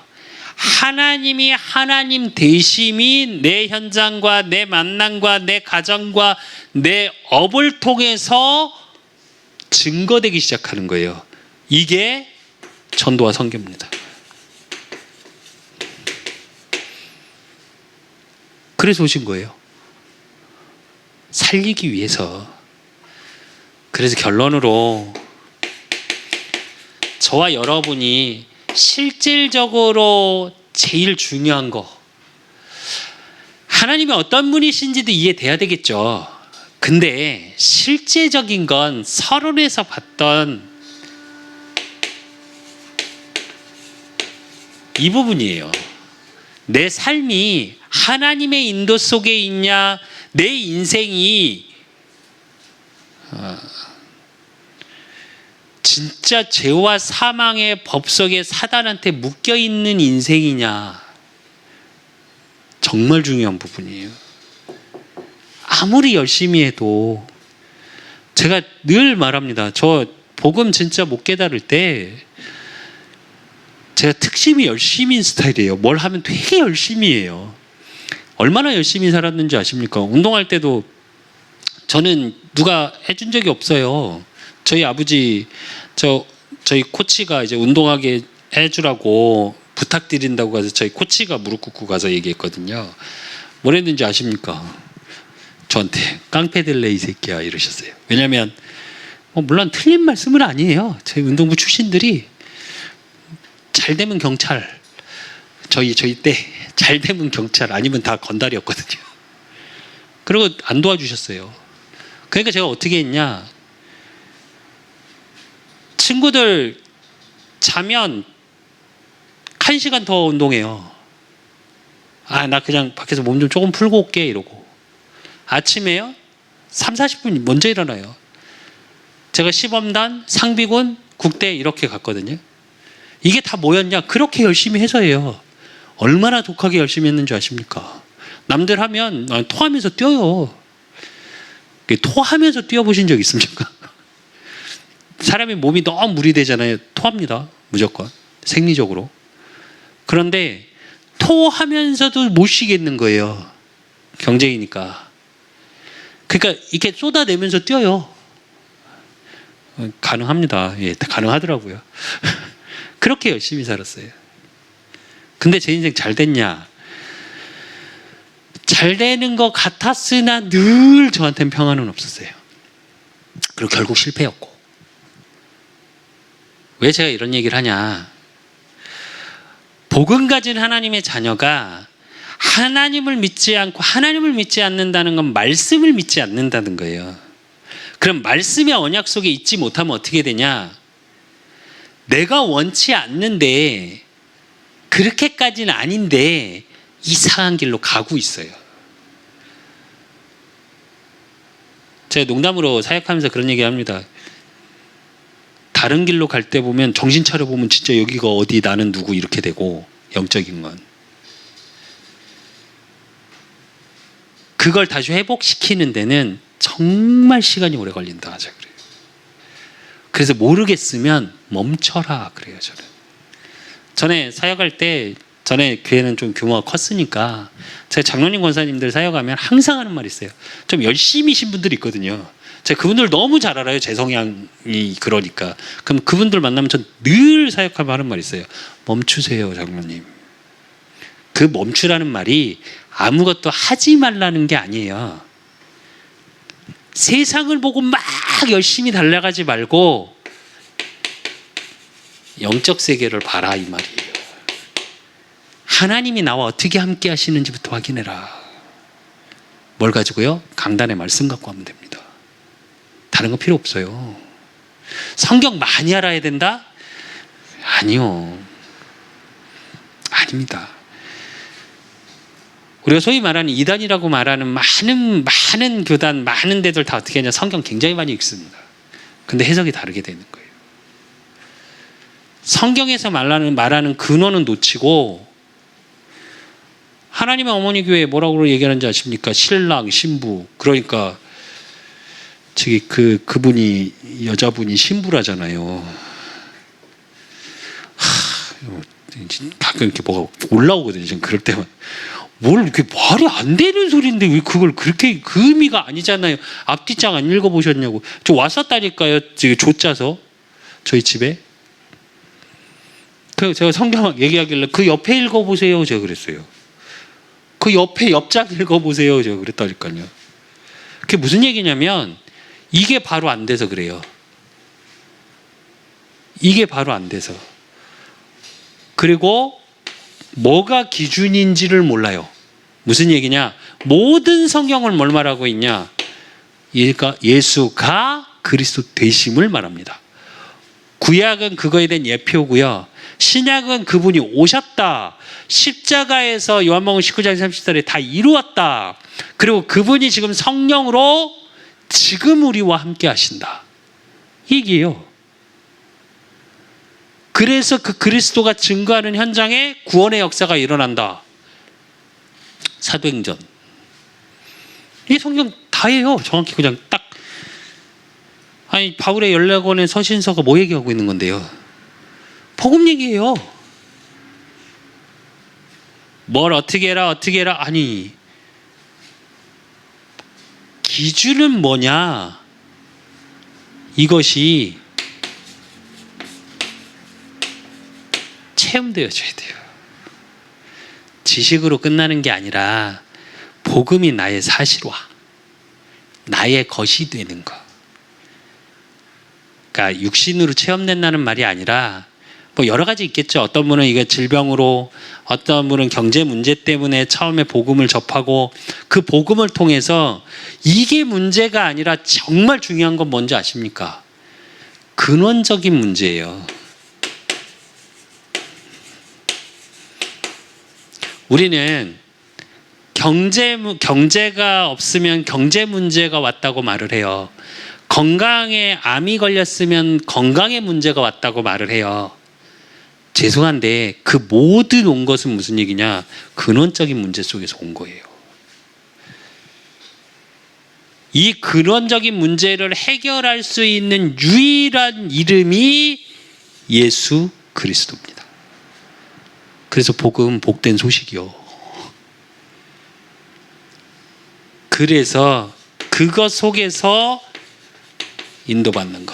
하나님이 하나님 되심이 내 현장과 내 만남과 내 가정과 내 업을 통해서 증거되기 시작하는 거예요. 이게 전도와 선교입니다. 그래서 오신 거예요. 살리기 위해서. 그래서 결론으로 저와 여러분이 실질적으로 제일 중요한 거, 하나님이 어떤 분이신지도 이해돼야 되겠죠. 근데 실제적인 건 서론에서 봤던 이 부분이에요. 내 삶이 하나님의 인도 속에 있냐, 내 인생이 진짜 죄와 사망의 법석에 사단한테 묶여있는 인생이냐, 정말 중요한 부분이에요. 아무리 열심히 해도, 제가 늘 말합니다. 저 복음 진짜 못 깨달을 때 제가 특심이 열심인 스타일이에요. 뭘 하면 되게 열심히 해요. 얼마나 열심히 살았는지 아십니까? 운동할 때도 저는 누가 해준 적이 없어요. 저희 아버지, 저희 코치가 이제 운동하게 해주라고 부탁드린다고 해서 저희 코치가 무릎 꿇고 가서 얘기했거든요. 뭘 했는지 아십니까? 저한테 깡패 될래 이 새끼야 이러셨어요. 왜냐하면 물론 틀린 말씀은 아니에요. 저희 운동부 출신들이 잘 되면 경찰, 저희 때 잘 되면 경찰, 아니면 다 건달이었거든요. 그리고 안 도와주셨어요. 그러니까 제가 어떻게 했냐, 친구들 자면 1시간 더 운동해요. 나 그냥 밖에서 몸 좀 조금 풀고 올게 이러고, 아침에요 30-40분 먼저 일어나요. 제가 시범단, 상비군, 국대 이렇게 갔거든요. 이게 다 뭐였냐, 그렇게 열심히 해서예요. 얼마나 독하게 열심히 했는지 아십니까? 남들 하면 토하면서 뛰어요. 토하면서 뛰어보신 적 있습니까? 사람의 몸이 너무 무리되잖아요. 토합니다. 무조건. 생리적으로. 그런데 토하면서도 못 쉬겠는 거예요. 경쟁이니까. 그러니까 이렇게 쏟아내면서 뛰어요. 가능합니다. 예, 가능하더라고요. 그렇게 열심히 살았어요. 근데 제 인생 잘 됐냐? 잘 되는 것 같았으나 늘 저한테는 평안은 없었어요. 그리고 결국 실패였고. 왜 제가 이런 얘기를 하냐? 복음 가진 하나님의 자녀가 하나님을 믿지 않고, 하나님을 믿지 않는다는 건 말씀을 믿지 않는다는 거예요. 그럼 말씀의 언약 속에 있지 못하면 어떻게 되냐? 내가 원치 않는데, 그렇게까지는 아닌데 이상한 길로 가고 있어요. 제가 농담으로 사역하면서 그런 얘기 합니다. 다른 길로 갈 때 보면, 정신 차려 보면 진짜 여기가 어디, 나는 누구 이렇게 되고, 영적인 건. 그걸 다시 회복시키는 데는 정말 시간이 오래 걸린다. 제가 그래요. 그래서 모르겠으면 멈춰라 그래요. 전에 사역할 때, 전에 교회는 좀 규모가 컸으니까 제가 장로님 권사님들 사역하면 항상 하는 말이 있어요. 좀 열심히신 분들이 있거든요. 제가 그분들 너무 잘 알아요. 제 성향이 그러니까. 그럼 그분들 만나면 전 늘 사역하면 하는 말이 있어요. 멈추세요, 장로님. 그 멈추라는 말이 아무것도 하지 말라는 게 아니에요. 세상을 보고 막 열심히 달려가지 말고 영적 세계를 봐라 이 말이에요. 하나님이 나와 어떻게 함께 하시는지부터 확인해라. 뭘 가지고요? 강단의 말씀 갖고 하면 됩니다. 다른 거 필요 없어요. 성경 많이 알아야 된다? 아니요. 아닙니다. 우리가 소위 말하는 이단이라고 말하는 많은 교단, 많은 데들 다 어떻게 하냐, 성경 굉장히 많이 읽습니다. 근데 해석이 다르게 되는 거예요. 성경에서 말하는 근원은 놓치고, 하나님의 어머니 교회에 뭐라고 얘기하는지 아십니까? 신랑, 신부. 그러니까 저기 그분이, 여자분이 신부라잖아요. 가끔 이렇게 뭐가 올라오거든요. 지금 그럴 때만. 뭘 이렇게 말이 안 되는 소리인데 왜 그걸 그렇게, 그 의미가 아니잖아요. 앞뒤장 안 읽어보셨냐고. 저 왔었다니까요. 지금 조짜서 저희 집에. 그 제가 성경 얘기하길래 그 옆에 읽어보세요. 제가 그랬어요. 그 옆에 옆장 읽어보세요. 제가 그랬다니까요. 그게 무슨 얘기냐면, 이게 바로 안 돼서 그래요. 이게 바로 안 돼서. 그리고 뭐가 기준인지를 몰라요. 무슨 얘기냐? 모든 성경을 뭘 말하고 있냐? 예수가 그리스도 되심을 말합니다. 구약은 그거에 대한 예표고요. 신약은 그분이 오셨다. 십자가에서 요한복음 19장 30절에 다 이루었다. 그리고 그분이 지금 성령으로 지금 우리와 함께 하신다. 얘기예요. 그래서 그 그리스도가 증거하는 현장에 구원의 역사가 일어난다. 사도행전. 이 성경 다예요. 정확히 그냥 딱. 아니 바울의 14권의 서신서가 뭐 얘기하고 있는 건데요. 복음 얘기예요. 뭘 어떻게 해라 아니 기준은 뭐냐, 이것이 체험되어져야 돼요. 지식으로 끝나는 게 아니라 복음이 나의 사실화, 나의 것이 되는 거. 그러니까 육신으로 체험된다는 말이 아니라 뭐 여러 가지 있겠죠. 어떤 분은 이게 질병으로, 어떤 분은 경제 문제 때문에 처음에 복음을 접하고 그 복음을 통해서 이게 문제가 아니라 정말 중요한 건 뭔지 아십니까? 근원적인 문제예요. 우리는 경제가 없으면 경제 문제가 왔다고 말을 해요. 건강에 암이 걸렸으면 건강에 문제가 왔다고 말을 해요. 죄송한데 그 모든 온 것은 무슨 얘기냐? 근원적인 문제 속에서 온 거예요. 이 근원적인 문제를 해결할 수 있는 유일한 이름이 예수 그리스도입니다. 그래서 복음, 복된 소식이요. 그래서 그것 속에서 인도받는 거,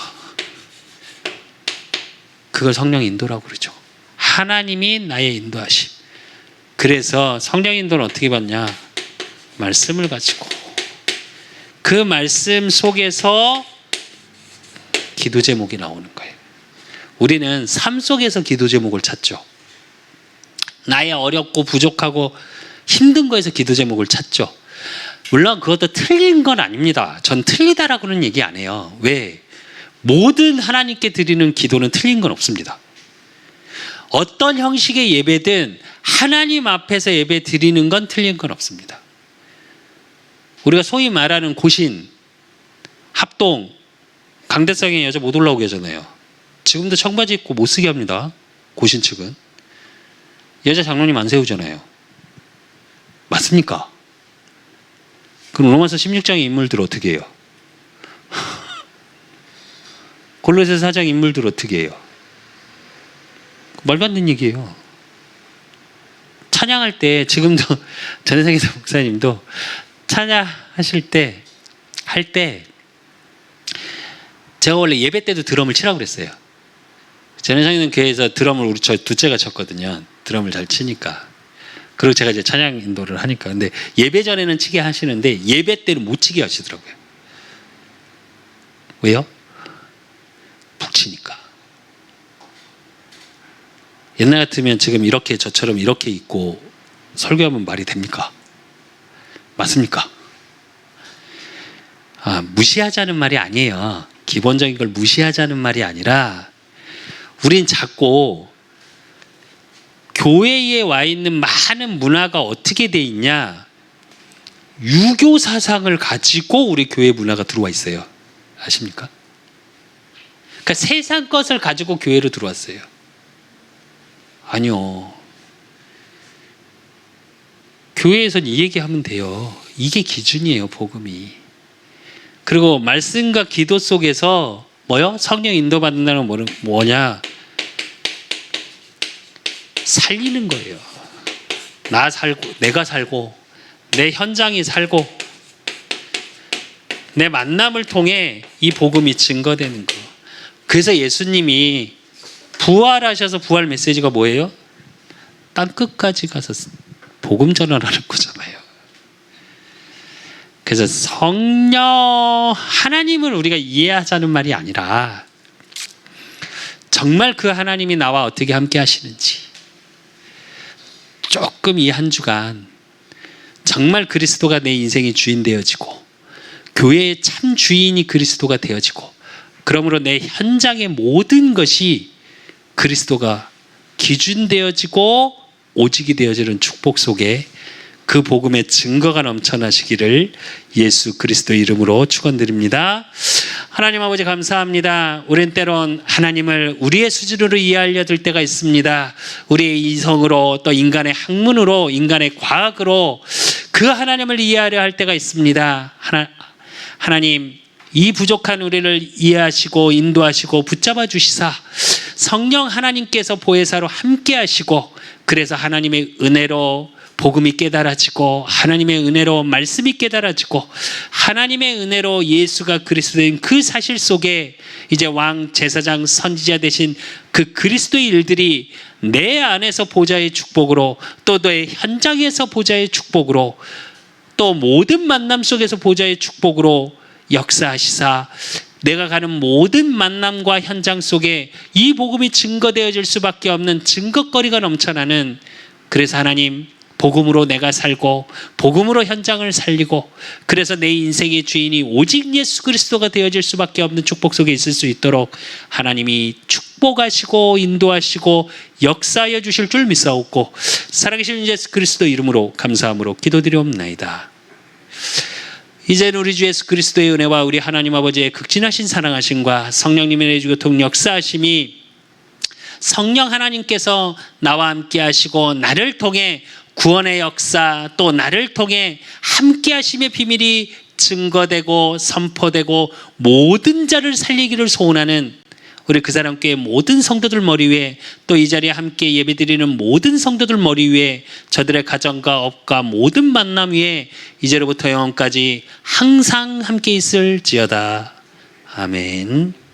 그걸 성령 인도라고 그러죠. 하나님이 나의 인도하심. 그래서 성령 인도는 어떻게 받냐? 말씀을 가지고 그 말씀 속에서 기도 제목이 나오는 거예요. 우리는 삶 속에서 기도 제목을 찾죠. 나의 어렵고 부족하고 힘든 거에서 기도 제목을 찾죠. 물론 그것도 틀린 건 아닙니다. 전 틀리다라고는 얘기 안 해요. 왜? 모든 하나님께 드리는 기도는 틀린 건 없습니다. 어떤 형식의 예배든 하나님 앞에서 예배 드리는 건 틀린 건 없습니다. 우리가 소위 말하는 고신, 합동, 강대상에 여자 못 올라오게 하잖아요. 지금도 청바지 입고 못 쓰게 합니다. 고신 측은. 여자 장로님 안 세우잖아요. 맞습니까? 그럼 로마서 16장의 인물들 어떻게 해요? 골로새서 4장 인물들 어떻게 해요? 말도 안 되는 얘기예요. 찬양할 때 지금도 전혜상에서 목사님도 찬양하실 때 할 때 제가 원래 예배 때도 드럼을 치라고 그랬어요. 전혜상에는 교회에서 드럼을 우리 저 둘째가 쳤거든요. 드럼을 잘 치니까. 그리고 제가 이제 찬양 인도를 하니까. 근데 예배 전에는 치게 하시는데 예배 때는 못 치게 하시더라고요. 왜요? 푹 치니까. 옛날 같으면 지금 이렇게 저처럼 이렇게 입고 설교하면 말이 됩니까? 맞습니까? 무시하자는 말이 아니에요. 기본적인 걸 무시하자는 말이 아니라 우린 자꾸 교회에 와 있는 많은 문화가 어떻게 돼 있냐? 유교 사상을 가지고 우리 교회 문화가 들어와 있어요. 아십니까? 그러니까 세상 것을 가지고 교회로 들어왔어요. 아니요. 교회에서는 이 얘기하면 돼요. 이게 기준이에요, 복음이. 그리고 말씀과 기도 속에서 뭐요? 성령 인도받는다는 건 뭐냐? 살리는 거예요. 나 살고, 내가 살고, 내 현장이 살고, 내 만남을 통해 이 복음이 증거되는 거. 그래서 예수님이 부활하셔서 부활 메시지가 뭐예요? 땅 끝까지 가서 복음 전환하는 거잖아요. 그래서 성령 하나님을 우리가 이해하자는 말이 아니라 정말 그 하나님이 나와 어떻게 함께 하시는지 조금 이 한 주간 정말 그리스도가 내 인생의 주인 되어지고 교회의 참 주인이 그리스도가 되어지고 그러므로 내 현장의 모든 것이 그리스도가 기준 되어지고 오직이 되어지는 축복 속에 그 복음의 증거가 넘쳐나시기를 예수 그리스도의 이름으로 축원드립니다. 하나님 아버지 감사합니다. 우린 때론 하나님을 우리의 수준으로 이해하려 들 때가 있습니다. 우리의 이성으로 또 인간의 학문으로 인간의 과학으로 그 하나님을 이해하려 할 때가 있습니다. 하나님 이 부족한 우리를 이해하시고 인도하시고 붙잡아 주시사 성령 하나님께서 보혜사로 함께 하시고 그래서 하나님의 은혜로 복음이 깨달아지고 하나님의 은혜로 말씀이 깨달아지고 하나님의 은혜로 예수가 그리스도인 그 사실 속에 이제 왕, 제사장, 선지자 되신 그 그리스도의 일들이 내 안에서 보좌의 축복으로 또 내 현장에서 보좌의 축복으로 또 모든 만남 속에서 보좌의 축복으로 역사하시사 내가 가는 모든 만남과 현장 속에 이 복음이 증거되어질 수밖에 없는 증거거리가 넘쳐나는 그래서 하나님 복음으로 내가 살고 복음으로 현장을 살리고 그래서 내 인생의 주인이 오직 예수 그리스도가 되어질 수밖에 없는 축복 속에 있을 수 있도록 하나님이 축복하시고 인도하시고 역사하여 주실 줄 믿사옵고 살아계신 예수 그리스도 이름으로 감사함으로 기도드리옵나이다. 이제는 우리 주 예수 그리스도의 은혜와 우리 하나님 아버지의 극진하신 사랑하심과 성령님의 내주교통 역사하심이 성령 하나님께서 나와 함께 하시고 나를 통해 구원의 역사 또 나를 통해 함께 하심의 비밀이 증거되고 선포되고 모든 자를 살리기를 소원하는 우리 그 사람교회 모든 성도들 머리 위에 또 이 자리에 함께 예배드리는 모든 성도들 머리 위에 저들의 가정과 업과 모든 만남 위에 이제로부터 영원까지 항상 함께 있을지어다. 아멘.